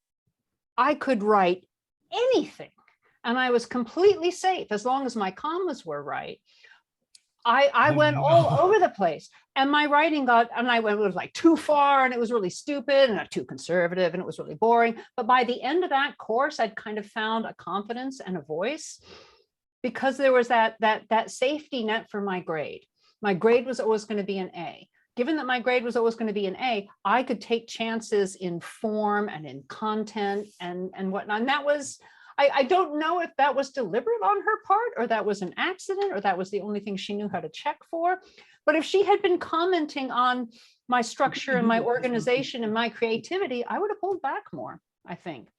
I could write anything and I was completely safe as long as my commas were right, I went all over the place, and my writing it was like too far, and it was really stupid and too conservative, and it was really boring. But by the end of that course, I'd kind of found a confidence and a voice because there was that safety net for my grade. My grade was always going to be an A. Given that my grade was always going to be an A, I could take chances in form and in content and whatnot. And that was, I don't know if that was deliberate on her part or that was an accident or that was the only thing she knew how to check for. But if she had been commenting on my structure and my organization and my creativity, I would have pulled back more, I think.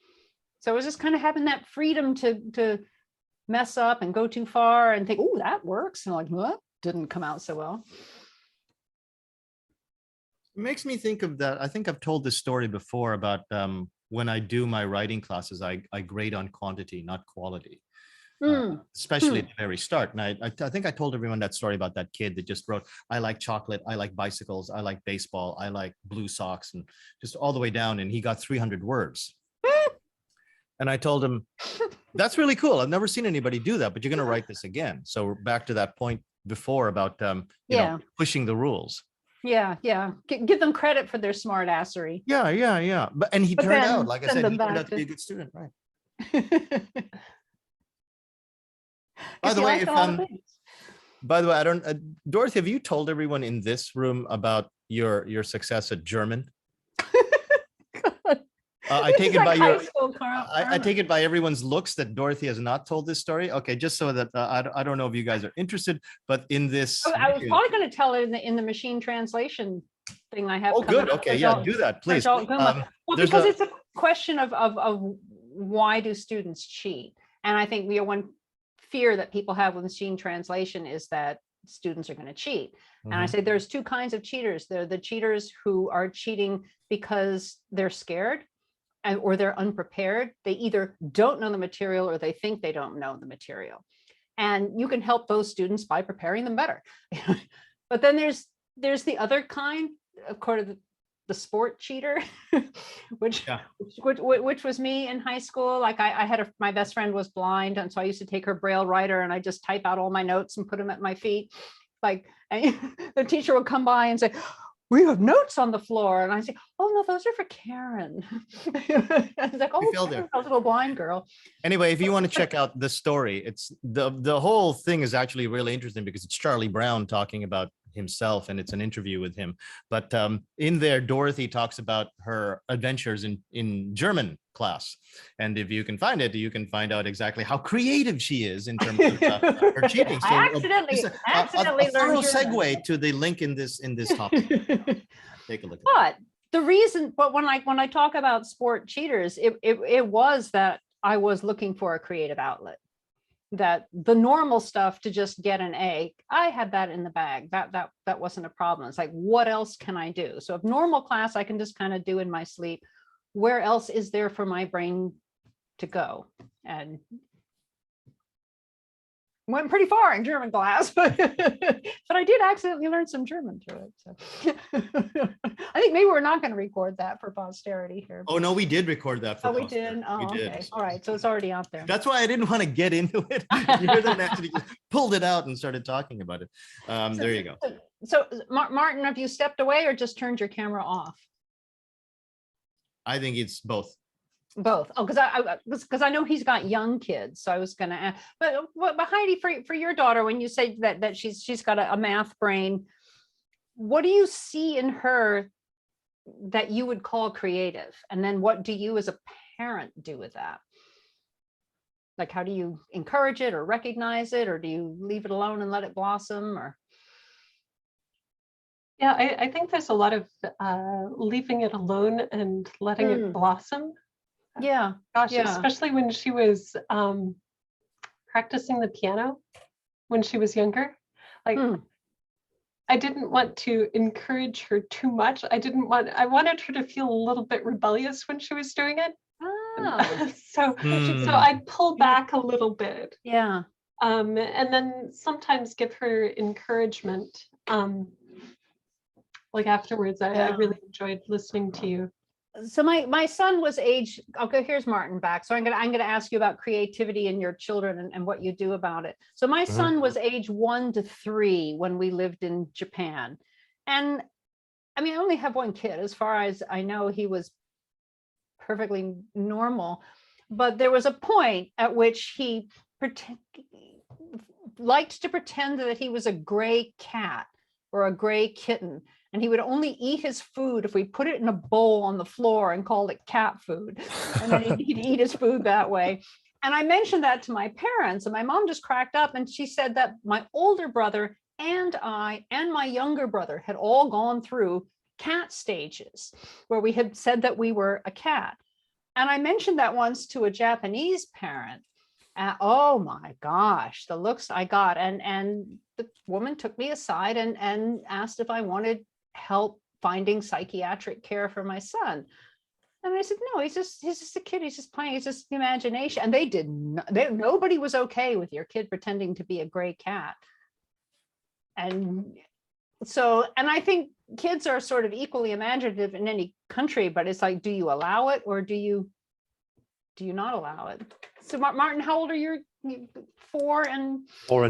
So I was just kind of having that freedom to mess up and go too far and think, oh, that works. And like, what? Didn't come out so well. It makes me think of that. I think I've told this story before about when I do my writing classes, I grade on quantity, not quality, especially at the very start. And I think I told everyone that story about that kid that just wrote, I like chocolate, I like bicycles, I like baseball, I like blue socks, and just all the way down. And he got 300 words. And I told him, that's really cool. I've never seen anybody do that, but you're going to write this again. So we're back to that point before about you know, pushing the rules. Yeah. Give them credit for their smart assery. Yeah. But he turned out, like I said, he turned out to be a good student, right? By the way, I don't, Dorothy, have you told everyone in this room about your success at German? I This take is it like by high your. school I take it by everyone's looks that Dorothy has not told this story. Okay, just so that I don't know if you guys are interested, but in this. I was video- probably going to tell it in the machine translation thing I have. Oh, coming good. up. Okay, There's yeah, all- do that, there's please. all Guma. Well, there's because a- it's a question of why do students cheat? And I think one fear that people have with machine translation is that students are going to cheat. And I Mhm. say there's two kinds of cheaters. There are the cheaters who are cheating because they're scared or they're unprepared. They either don't know the material or they think they don't know the material. And you can help those students by preparing them better. But then there's the other kind, according to the sport cheater, which was me in high school. Like I had my best friend was blind, and so I used to take her Braille writer and I just type out all my notes and put them at my feet. Like, and the teacher would come by and say, "We have notes on the floor," and I say, "Oh no, those are for Karen." It's like, "Oh, fell there. Karen, a little blind girl." Anyway, if you want to check out the story, it's the whole thing is actually really interesting because it's Charlie Brown talking about himself and it's an interview with him. But in there, Dorothy talks about her adventures in German class. And if you can find it, you can find out exactly how creative she is in terms of her cheating. So I accidentally a thorough learned German. segue to the link in this topic. Take a look at But the reason, but when I talk about sport cheaters, it was that I was looking for a creative outlet. That the normal stuff to just get an A, I had that in the bag. That wasn't a problem. It's like, what else can I do? So if normal class I can just kind of do in my sleep, where else is there for my brain to go? And went pretty far in German class, but I did accidentally learn some German through it. So I think maybe we're not going to record that for posterity here. Oh no, we did record that. For Oh, we posterity. did. Oh, We okay. did. All right. So it's already out there. That's why I didn't want to get into it. You're the one that actually just pulled it out and started talking about it. There you go. So Martin, have you stepped away or just turned your camera off? I think it's both. Both. Oh, because I know he's got young kids, so I was going to ask. But Heidi, for your daughter, when you say that she's got a math brain, what do you see in her that you would call creative? And then what do you as a parent do with that? Like, how do you encourage it or recognize it, or do you leave it alone and let it blossom? Or Yeah, I think there's a lot of leaving it alone and letting it blossom. Yeah. Gosh, Yeah. especially when she was practicing the piano when she was younger. Like, I didn't want to encourage her too much. I wanted her to feel a little bit rebellious when she was doing it. Oh. So I'd pull back a little bit. Yeah. And then sometimes give her encouragement. Like afterwards, I really enjoyed listening to you. So my son was age, okay, here's Martin back. So I'm gonna ask you about creativity in your children and what you do about it. So my son was age 1 to 3 when we lived in Japan. And I mean, I only have one kid. As far as I know, he was perfectly normal. But there was a point at which he liked to pretend that he was a gray cat or a gray kitten. And he would only eat his food if we put it in a bowl on the floor and called it cat food. And then he'd eat his food that way. And I mentioned that to my parents, and my mom just cracked up and she said that my older brother and I and my younger brother had all gone through cat stages where we had said that we were a cat. And I mentioned that once to a Japanese parent. Oh my gosh, the looks I got. And the woman took me aside and asked if I wanted help finding psychiatric care for my son. And I said, no, he's just a kid. He's just playing. It's just imagination. And they did not, nobody was okay with your kid pretending to be a gray cat. And so, and I think kids are sort of equally imaginative in any country, but it's like, do you allow it or do you not allow it? So Martin, how old are you? 4 and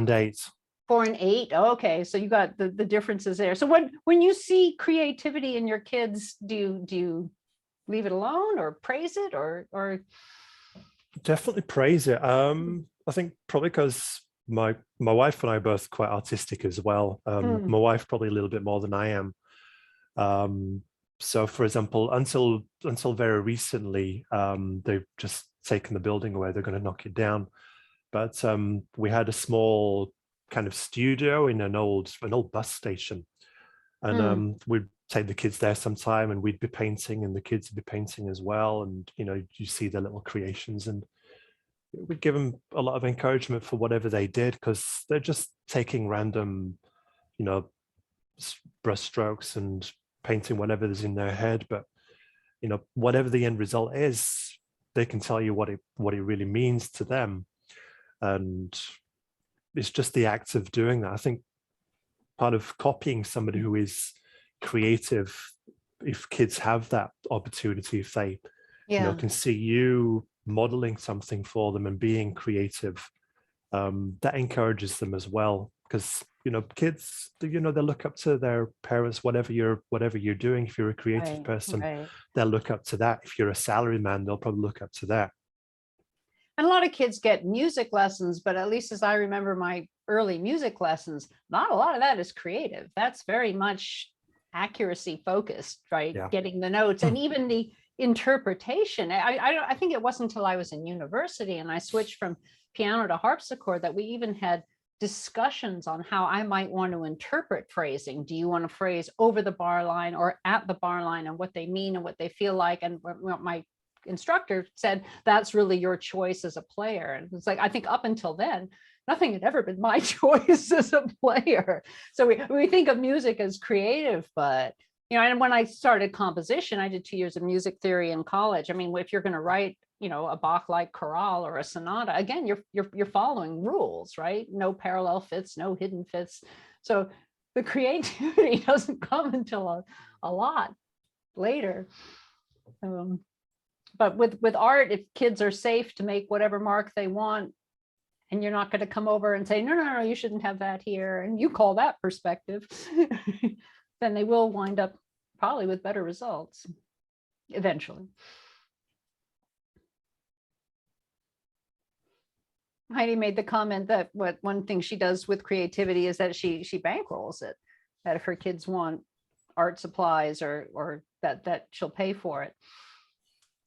8. 4 and 8. Oh, okay, so you got the differences there. So when you see creativity in your kids, do you leave it alone or praise it or? Definitely praise it. I think probably because my wife and I are both quite artistic as well. My wife probably a little bit more than I am. So for example, until very recently, they've just taken the building away, they're going to knock it down. But we had a small kind of studio in an old bus station. And we'd take the kids there sometime, and we'd be painting, and the kids would be painting as well. And, you know, you see their little creations, and we'd give them a lot of encouragement for whatever they did, because they're just taking random, you know, brush strokes and painting whatever is in their head. But, you know, whatever the end result is, they can tell you what it really means to them. And it's just the act of doing that. I think part of copying somebody who is creative, if kids have that opportunity, if they you know, can see you modeling something for them and being creative, that encourages them as well. Because, you know, kids, you know, they look up to their parents, whatever you're doing. If you're a creative person, they'll look up to that. If you're a salaryman, they'll probably look up to that. And a lot of kids get music lessons, but at least as I remember my early music lessons, not a lot of that is creative. That's very much accuracy focused, right? Yeah. Getting the notes and even the interpretation. I think it wasn't until I was in university and I switched from piano to harpsichord that we even had discussions on how I might want to interpret phrasing. Do you want to phrase over the bar line or at the bar line, and what they mean and what they feel like? And what my instructor said, that's really your choice as a player. And it's like, I think up until then, nothing had ever been my choice as a player. So we think of music as creative, but, you know, and when I started composition, I did 2 years of music theory in college. I mean, if you're going to write, you know, a Bach-like chorale or a sonata, again, you're following rules, right? No parallel fifths, no hidden fifths. So the creativity doesn't come until a lot later. But with art, if kids are safe to make whatever mark they want, and you're not going to come over and say, no, you shouldn't have that here, and you call that perspective, then they will wind up probably with better results eventually. Heidi made the comment that one thing she does with creativity is that she bankrolls it, that if her kids want art supplies or that she'll pay for it.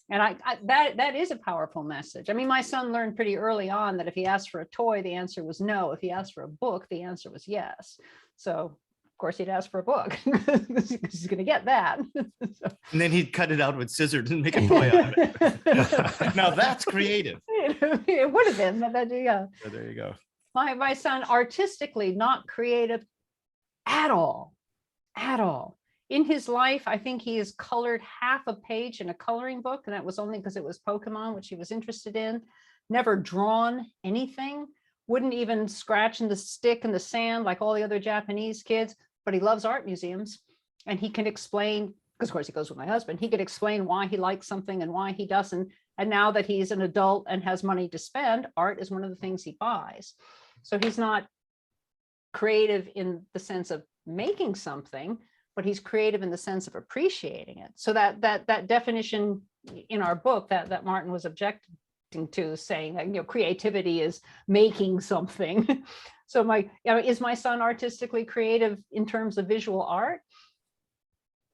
And that is a powerful message. I mean, my son learned pretty early on that if he asked for a toy, the answer was no. If he asked for a book, the answer was yes. So of course he'd ask for a book because he's going to get that. And then he'd cut it out with scissors and make a toy out of it. Now that's creative. It would have been, but yeah. So there you go. My son, artistically not creative at all. In his life, I think he has colored half a page in a coloring book, and that was only because it was Pokemon, which he was interested in. Never drawn anything, wouldn't even scratch in the stick in the sand like all the other Japanese kids, but he loves art museums. And he can explain, because of course he goes with my husband, he could explain why he likes something and why he doesn't. And now that he's an adult and has money to spend, art is one of the things he buys. So he's not creative in the sense of making something, but he's creative in the sense of appreciating it. So that definition in our book that Martin was objecting to, saying that, you know, creativity is making something. So is my son artistically creative in terms of visual art?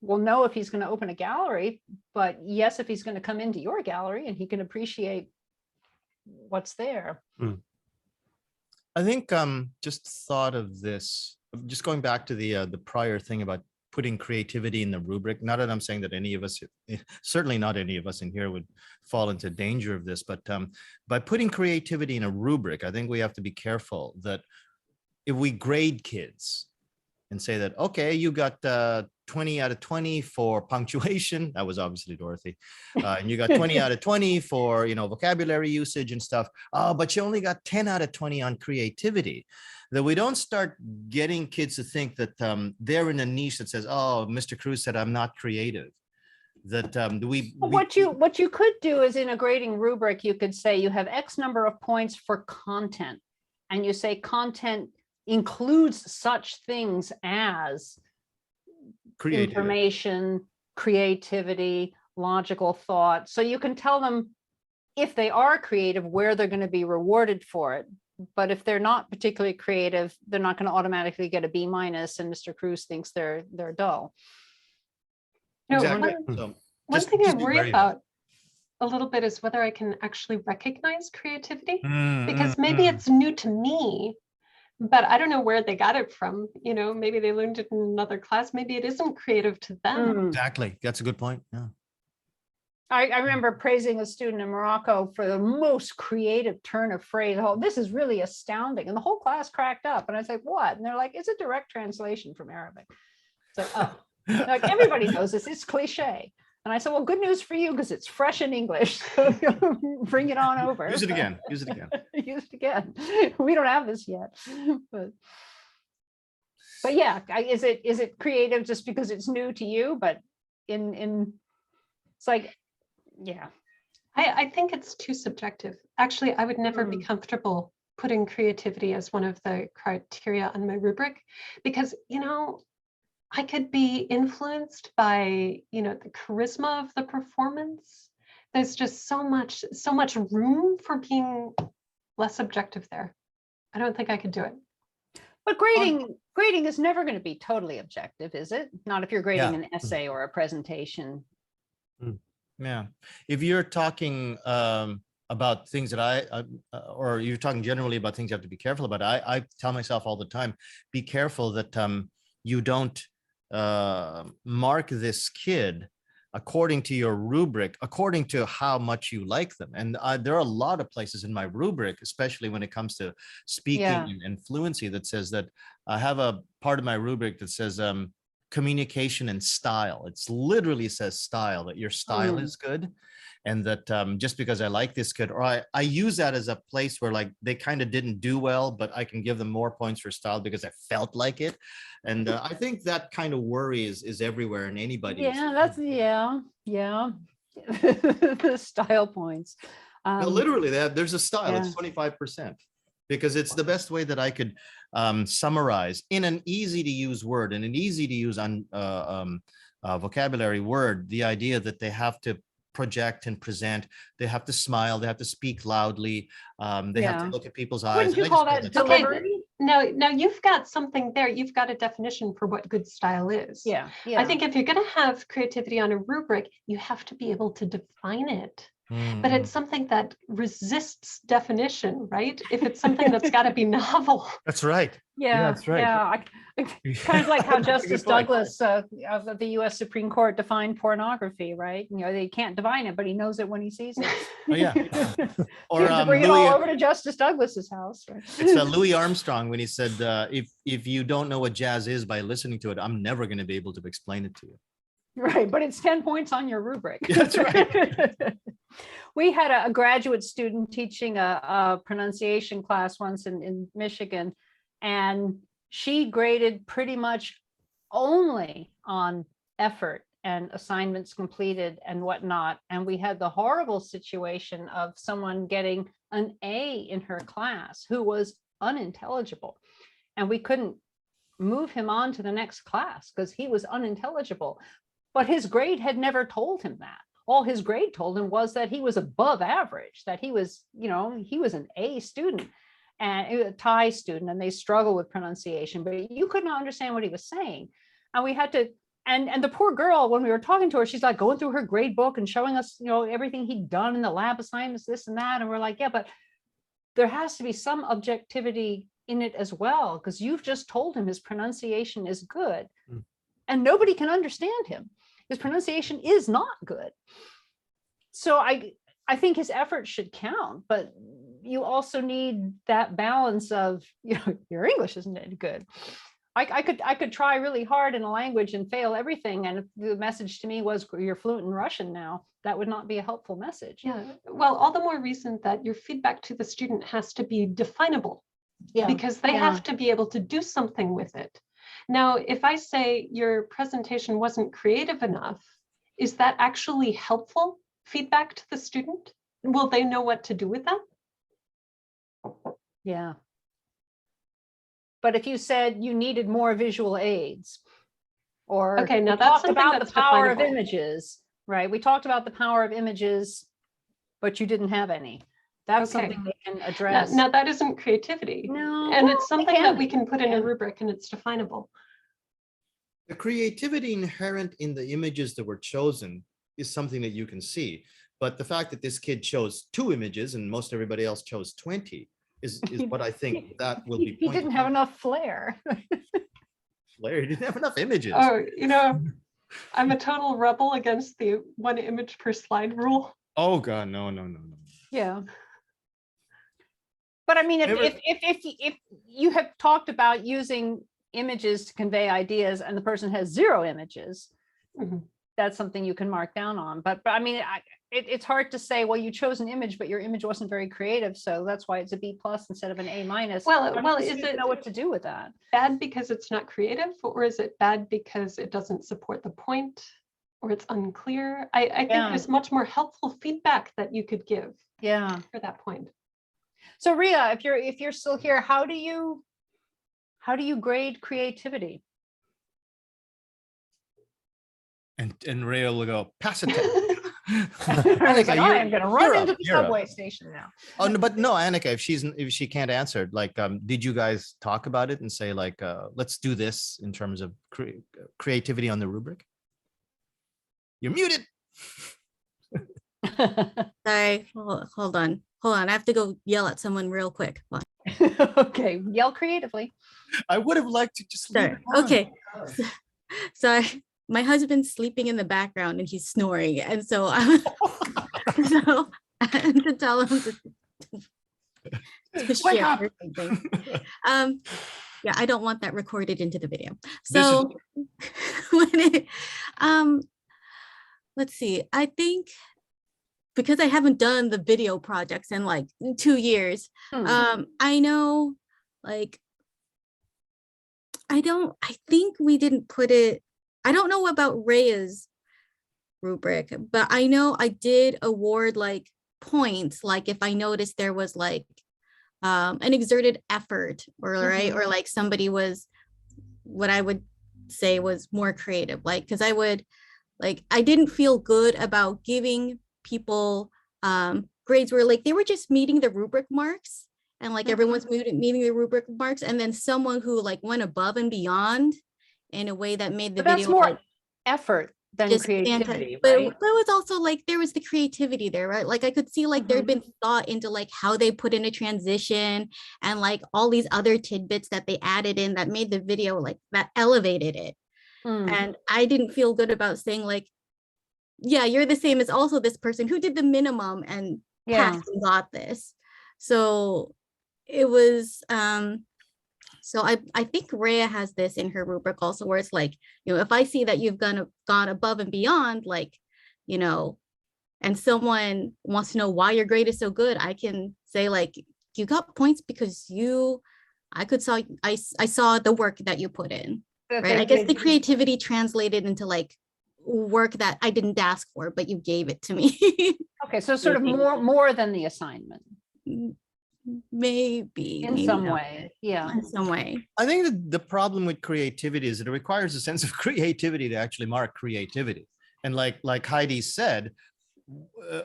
Well, no, if he's going to open a gallery, but yes, if he's going to come into your gallery and he can appreciate what's there. I think just thought of this, just going back to the prior thing about putting creativity in the rubric. Not that I'm saying that any of us, certainly not any of us in here would fall into danger of this, but by putting creativity in a rubric, I think we have to be careful that if we grade kids and say that, okay, you got 20 out of 20 for punctuation. That was obviously Dorothy. And you got 20 out of 20 for, you know, vocabulary usage and stuff. Oh, but you only got 10 out of 20 on creativity. That we don't start getting kids to think that they're in a niche that says, oh, Mr. Cruz said I'm not creative. That what you could do is in a grading rubric, you could say you have X number of points for content, and you say content includes such things as information, creativity, logical thought. So you can tell them if they are creative, where they're going to be rewarded for it. But if they're not particularly creative, they're not going to automatically get a B-, and Mr. Cruz thinks they're dull. No, Exactly. one, So one just- thing I just be worry brave. about a little bit is whether I can actually recognize creativity, because maybe Mm. it's new to me, but I don't know where they got it from. You know, maybe they learned it in another class. Maybe it isn't creative to them. Mm. Exactly. That's a good point. Yeah. I remember praising a student in Morocco for the most creative turn of phrase. Oh, this is really astounding. And the whole class cracked up. And I was like, what? And they're like, it's a direct translation from Arabic. It's like, oh, like everybody knows this. It's cliche. And I said, well, good news for you because it's fresh in English. So bring it on over. Use it again. Use it again. Use it again. We don't have this yet. But yeah, is it creative just because it's new to you? But in it's like, yeah. I think it's too subjective. Actually, I would never be comfortable putting creativity as one of the criteria on my rubric, because, you know, I could be influenced by, you know, the charisma of the performance. There's just so much room for being less objective there. I don't think I could do it. But grading is never going to be totally objective, is it? Not if you're grading Yeah. an essay or a presentation. Yeah. If you're talking about things that or you're talking generally about things you have to be careful about, I tell myself all the time, be careful that you don't mark this kid according to your rubric, according to how much you like them. And there are a lot of places in my rubric, especially when it comes to speaking Yeah. and fluency, that says that I have a part of my rubric that says communication and style. It's literally says style, that your style is good. And that just because I like this kid, or I use that as a place where like they kind of didn't do well, but I can give them more points for style because I felt like it. And I think that kind of worry is everywhere in anybody. Yeah, that's the style points. No, literally, there's a style. It's yeah. 25%, because it's the best way that I could summarize in an easy to use word and an easy to use vocabulary word, the idea that they have to project and present, they have to smile, they have to speak loudly, they have to Yeah. look at people's eyes. Wouldn't you And I call just that feel that's delivery? Now you've got something there. You've got a definition for what good style is. Yeah, I think if you're going to have creativity on a rubric, you have to be able to define it. But it's something that resists definition, right? If it's something that's got to be novel. That's right. Yeah, that's right. yeah. Kind of like how That's a good Justice point. Douglas of the U.S. Supreme Court defined pornography, right? You know, they can't define it, but he knows it when he sees it. Oh, yeah. Or Or you have to bring it all Louis, over to Justice Douglas's house. Right? it's Louis Armstrong when he said, if you don't know what jazz is by listening to it, I'm never going to be able to explain it to you. Right, but it's 10 points on your rubric. That's right. We had a graduate student teaching a pronunciation class once in Michigan, and she graded pretty much only on effort and assignments completed and whatnot. And we had the horrible situation of someone getting an A in her class who was unintelligible, and we couldn't move him on to the next class because he was unintelligible. But his grade had never told him that. All his grade told him was that he was above average, that he was, you know, he was an A student and a Thai student, and they struggle with pronunciation, but you could not understand what he was saying. And we had to, and the poor girl, when we were talking to her, she's like going through her grade book and showing us, you know, everything he'd done in the lab assignments, this and that. And we're like, yeah, but there has to be some objectivity in it as well, because you've just told him his pronunciation is good. And nobody can understand him. His pronunciation is not good. So I think his effort should count, but you also need that balance of, you know, your English isn't any good. I could try really hard in a language and fail everything. And if the message to me was you're fluent in Russian now, that would not be a helpful message. Yeah, well, all the more reason that your feedback to the student has to be definable, because they have to be able to do something with it. Now, if I say your presentation wasn't creative enough, is that actually helpful feedback to the student? Will they know what to do with that? Yeah. But if you said you needed more visual aids, or okay, now we that's talked something about that's the power of definable. images, right? We talked about the power of images, but you didn't have any. That's Okay. something they can address. Now that isn't creativity. No, And well, it's they something can that we be. can put in a Yeah. rubric and it's definable. The creativity inherent in the images that were chosen is something that you can see. But the fact that this kid chose 2 images and most everybody else chose 20 is what I think that will be He didn't pointed have out. enough flair. Larry didn't have enough images. Oh, I'm a total rebel against the 1 image per slide rule. Oh God, no, no, no, no. Yeah. But I mean, if you have talked about using images to convey ideas and the person has 0 images, Mhm. that's something you can mark down on. But I mean, it's hard to say, well, you chose an image, but your image wasn't very creative. So that's why it's a B+ instead of an A-. Well, is You it know what to do with that? bad because it's not creative, or is it bad because it doesn't support the point, or it's unclear? I think Yeah. there's much more helpful feedback that you could give Yeah. for that point. So Ria, if you're still here, how do you grade creativity? And Ray will go, pass it. Like, I am going to run into the you're up. subway station now. Oh, no, but no, Annika, if she can't answer, like, did you guys talk about it and say, like, let's do this in terms of creativity on the rubric? You're muted. Sorry, hold on. I have to go yell at someone real quick. Hold Okay, yell creatively. I would have liked to just leave Sorry. it on. Okay. Sorry. My husband's sleeping in the background and he's snoring. And so I'm so to tell him to Wake share up. or something. Yeah, I don't want that recorded into the video. This is- So when it, let's see, I think because I haven't done the video projects in like 2 years, I know, like, I think we didn't put it, I don't know about Rhea's rubric, but I know I did award like points, like if I noticed there was like an exerted effort or right, or like somebody was what I would say was more creative, like, because I would like, I didn't feel good about giving people grades where like they were just meeting the rubric marks and like everyone's meeting the rubric marks, and then someone who like went above and beyond in a way that made the But that's video more like effort than just creativity, but right? it was also like there was the creativity there, right? Like I could see like there'd been thought into like how they put in a transition and like all these other tidbits that they added in that made the video like that elevated it. And I didn't feel good about saying like, yeah, you're the same as also this person who did the minimum and passed and got this. So it was so I think Rhea has this in her rubric also, where it's like, if I see that you've gone above and beyond, like, and someone wants to know why your grade is so good, I can say like, you got points because I saw the work that you put in, right? I guess the creativity translated into like work that I didn't ask for, but you gave it to me. Okay, so sort of more than the assignment. Maybe In some way, yeah. In some way. I think that the problem with creativity is that it requires a sense of creativity to actually mark creativity. And like Heidi said,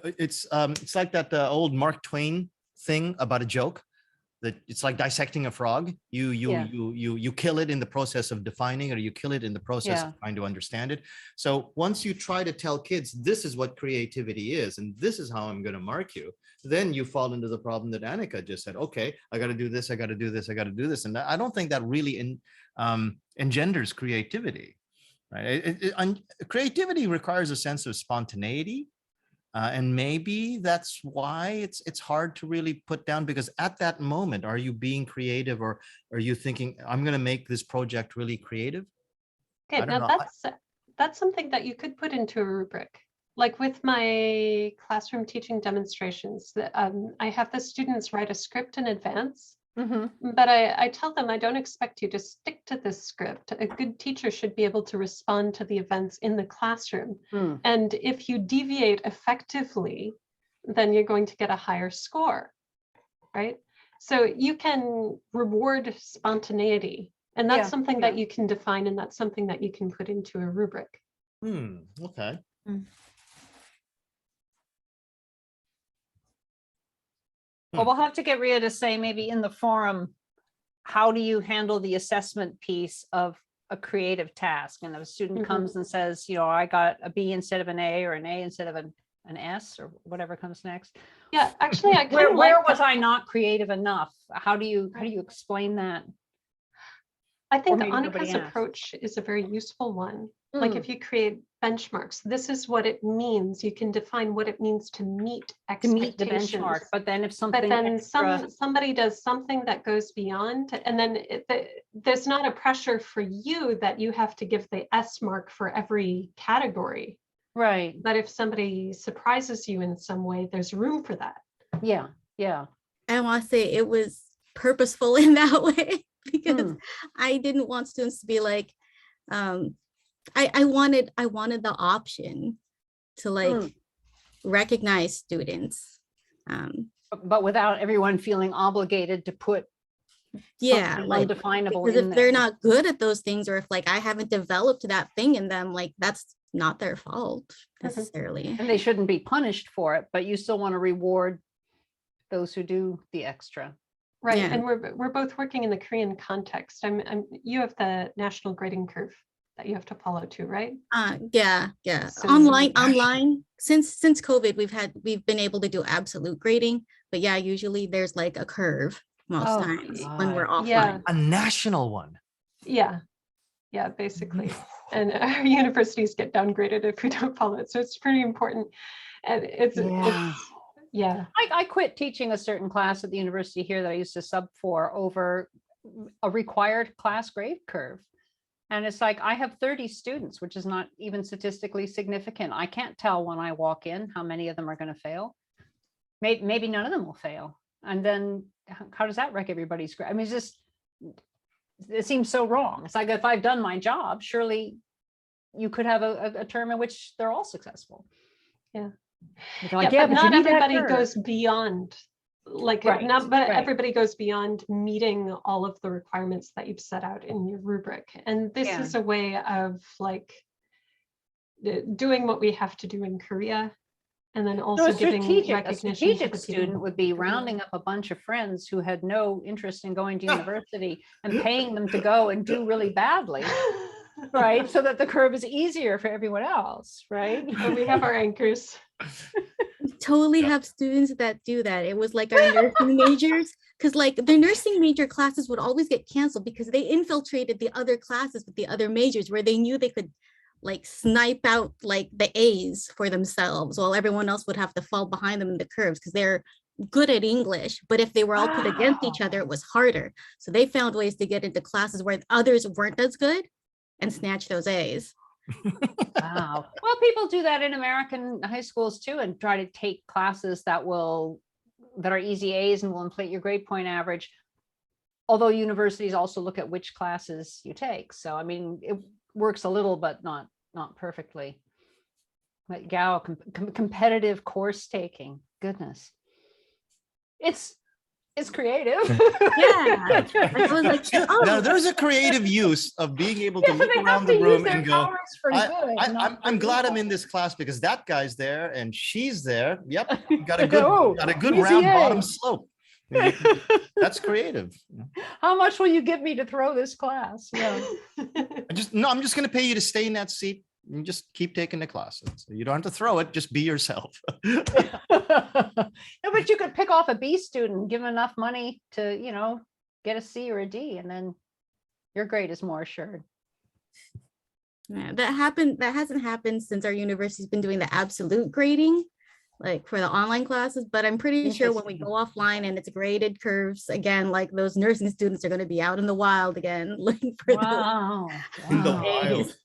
it's like that old Mark Twain thing about a joke, that it's like dissecting a frog. You kill it in the process of defining, or you kill it in the process of trying to understand it. So once you try to tell kids, this is what creativity is, and this is how I'm going to mark you, then you fall into the problem that Annika just said. Okay, I got to do this, I got to do this, I got to do this. And I don't think that really engenders creativity, right? Creativity requires a sense of spontaneity. And maybe that's why it's hard to really put down, because at that moment, are you being creative, or are you thinking, I'm going to make this project really creative? Okay, now that's something that you could put into a rubric. Like with my classroom teaching demonstrations, I have the students write a script in advance, but I tell them I don't expect you to stick to this script. A good teacher should be able to respond to the events in the classroom. And if you deviate effectively, then you're going to get a higher score, right? So you can reward spontaneity, and that's something that you can define, and that's something that you can put into a rubric. Okay. Well, we'll have to get Ria to say maybe in the forum, how do you handle the assessment piece of a creative task, and if a student Mhm. comes and says, I got a B instead of an A, or an A instead of an S, or whatever comes next. Yeah, actually, I kind Where of like was that. I not creative enough? How do you explain that? I think the maybe nobody Annika's asked. approach is a very useful one. Like Mm. if you create benchmarks, this is what it means. You can define what it means to meet To meet the expectations. benchmark, but then if But something then extra, somebody does something that goes beyond, and then there's not a pressure for you that you have to give the S mark for every category. right? But if somebody surprises you in some way, there's room for that. Yeah, yeah. I want to say it was purposeful in that way because Mm. I didn't want students to be like, I wanted the option to like Mm. recognize students. But without everyone feeling obligated to put Yeah, something like undefinable because in if they're there. not good at those things, or if like I haven't developed that thing in them, like that's not their fault necessarily. And they shouldn't be punished for it, but you still want to reward those who do the extra. Right, Yeah. and we're both working in the Korean context. You have the national grading curve that you have to follow too, right? Yeah. So- Online. Since COVID, we've been able to do absolute grading, but yeah, usually there's like a curve most Oh, times when we're God. offline. Yeah. A national one. Yeah, basically. And our universities get downgraded if we don't follow it. So it's pretty important. And Yeah. I quit teaching a certain class at the university here that I used to sub for over a required class grade curve. And it's like, I have 30 students, which is not even statistically significant. I can't tell when I walk in how many of them are going to fail. Maybe none of them will fail. And then how does that wreck everybody's grade? I mean, it seems so wrong. It's like, if I've done my job, surely you could have a term in which they're all successful. Yeah. Like, but you not need that everybody curve. goes beyond, like, Right, right. everybody goes beyond meeting all of the requirements that you've set out in your rubric. And this Yeah. is a way of like doing what we have to do in Korea, and then also giving recognition a to strategic the student people. would be rounding up a bunch of friends who had no interest in going to university and paying them to go and do really badly, right? So that the curve is easier for everyone else, right? But we have our anchors. We totally have students that do that. It was like our nursing majors, because like the nursing major classes would always get canceled because they infiltrated the other classes with the other majors where they knew they could like snipe out like the A's for themselves while everyone else would have to fall behind them in the curves because they're good at English. But if they were all put against each other, it was harder. So they found ways to get into classes where others weren't as good and snatch those A's. Wow. Well, people do that in American high schools too, and try to take classes that are easy A's and will inflate your grade point average. Although universities also look at which classes you take. So, I mean, it works a little, but not perfectly. But yeah, competitive course taking. Goodness. It's creative. Yeah. I was like, oh, Now there's a creative use of being able to Yeah, but look they have around to the use room their and go, powers for good, not I'm for glad I'm evil. in this class because that guy's there and she's there. Yep, got a good Oh, round easy A. bottom slope. That's creative. How much will you give me to throw this class? Yeah. I'm just going to pay you to stay in that seat and just keep taking the classes. So you don't have to throw it, just be yourself. No, but you could pick off a B student, give them enough money to, get a C or a D, and then your grade is more assured. yeah, that hasn't happened since our university's been doing the absolute grading, like for the online classes, but I'm pretty sure when we Interesting. go offline and it's graded curves again, like those nursing students are going to be out in the wild again looking for those. Wow. In the Wow. wild.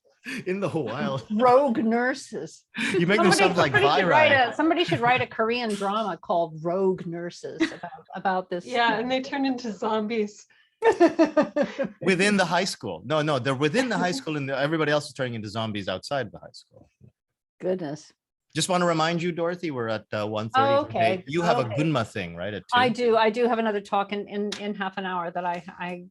In the wild. Rogue nurses. You make them sound like Somebody should write a Korean drama called Rogue Nurses about this. Yeah, and they turn into zombies. within the high school. No, they're within the high school and everybody else is turning into zombies outside the high school. Goodness. Just want to remind you, Dorothy, we're at 1:30. Oh, okay. You have a Okay. Gunma thing, right? At 2? I do have another talk in half an hour that I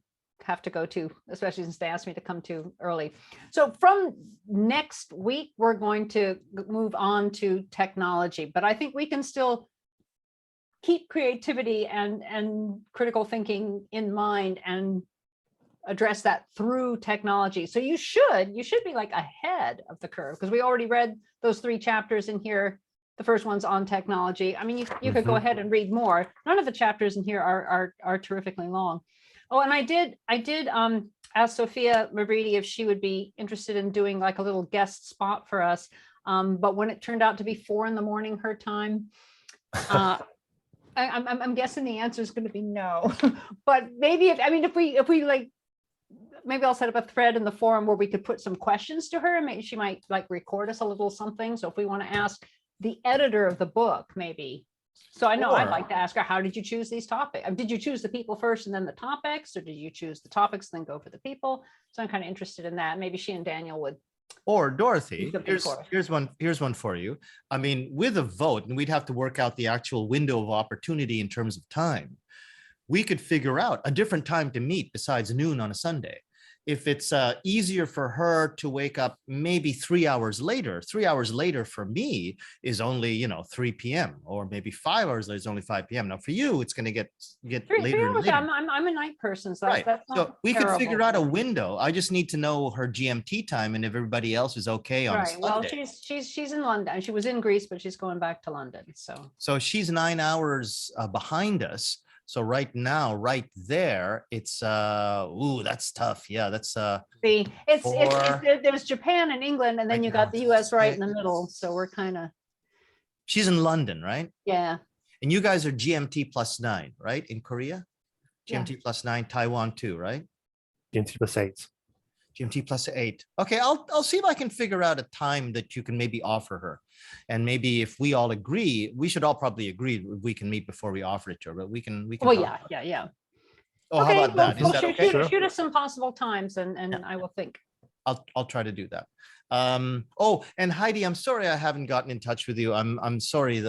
have to go to, especially since they asked me to come to early. So from next week, we're going to move on to technology, but I think we can still keep creativity and critical thinking in mind and address that through technology. So you should be like ahead of the curve, because we already read those 3 chapters in here. The first one's on technology. I mean, you could go ahead and read more. None of the chapters in here are terrifically long. Oh, and I did ask Sophia Mabridi if she would be interested in doing like a little guest spot for us. But when it turned out to be 4 a.m. her time, I'm guessing the answer is going to be no. But maybe if we like, maybe I'll set up a thread in the forum where we could put some questions to her, and maybe she might like record us a little something. So if we want to ask the editor of the book, maybe. So I know I'd like to ask her, how did you choose these topics? Did you choose the people first and then the topics, or did you choose the topics and then go for the people? So I'm kind of interested in that. Maybe she and Daniel would. Or Dorothy, here's one for you. I mean, with a vote, and we'd have to work out the actual window of opportunity in terms of time. We could figure out a different time to meet besides noon on a Sunday. If it's easier for her to wake up maybe 3 hours later, 3 hours later for me is only, 3 p.m. or maybe 5 hours later is only 5 p.m. Now for you, it's going to get later and later. I'm a night person, so right. that's So we could figure out a window. I just need to know her GMT time and if everybody else is okay on Sunday. Well, she's in London. She was in Greece, but she's going back to London. So she's 9 hours behind us. So right now, right there, it's that's tough. Yeah, that's there's Japan and England, and then right you got the US right in the middle. So we're kind of. She's in London, right? Yeah. And you guys are GMT +9, right? In Korea? GMT +9, Taiwan too, right? GMT +8. GMT +8. Okay, I'll see if I can figure out a time that you can maybe offer her. And maybe if we all agree, we should all probably agree we can meet before we offer it to her, but we can. Well, yeah. Oh, okay, how about that? Is that okay? Shoot us some possible times and I will think. I'll try to do that. Oh, and Heidi, I'm sorry I haven't gotten in touch with you. I'm sorry.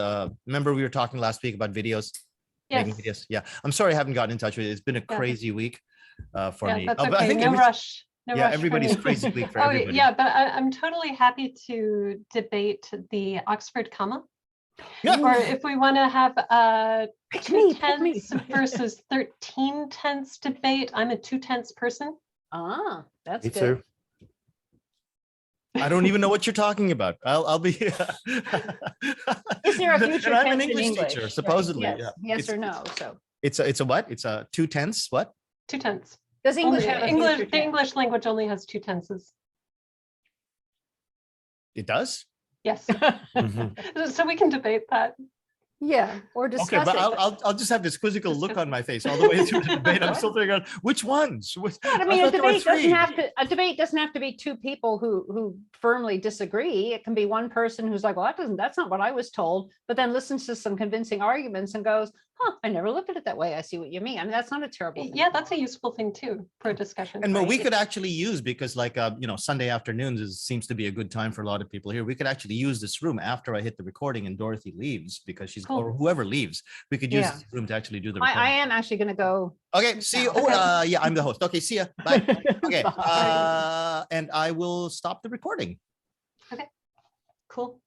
Remember we were talking last week about videos? Yes. Making videos. Yeah. I'm sorry I haven't gotten in touch with you. It's been a crazy week for me. That's But okay. I think No rush. No rush everybody's crazy week for everybody. Yeah, but I'm totally happy to debate the Oxford comma. Yeah. Or if we want to have a 2/10 versus 13/10 debate, I'm a 2/10 person. Ah, that's Me good. too. I don't even know what you're talking about. I'll be. Is there a future and I'm an tense in English teacher, supposedly. Yes, Yeah. yes or no? So It's a what? It's a 2/10. What? 2/10. does English have a future The tense? English language only has 2 tenses. It does? Yes. Mhm. So we can debate that. Yeah, or Okay, discuss but it. I'll just have this quizzical look on my face all the way through the debate. I'm still figuring out which ones. I mean, thought there were three. a debate doesn't have to be 2 people who firmly disagree. It can be one person who's like, well, that's not what I was told, but then listens to some convincing arguments and goes, I never looked at it that way. I see what you mean. I mean, that's not a terrible thing. Yeah, that's a useful thing too for a discussion. And what we Right. could actually use, because like, Sunday afternoons seems to be a good time for a lot of people here. We could actually use this room after I hit the recording and Dorothy leaves because she's, Cool. or whoever leaves, we could use Yeah. this room to actually do the I recording. am actually going to go. Okay, see you. Okay. Oh, yeah, I'm the host. Okay, see ya. Bye. Okay, Bye. and I will stop the recording. Cool.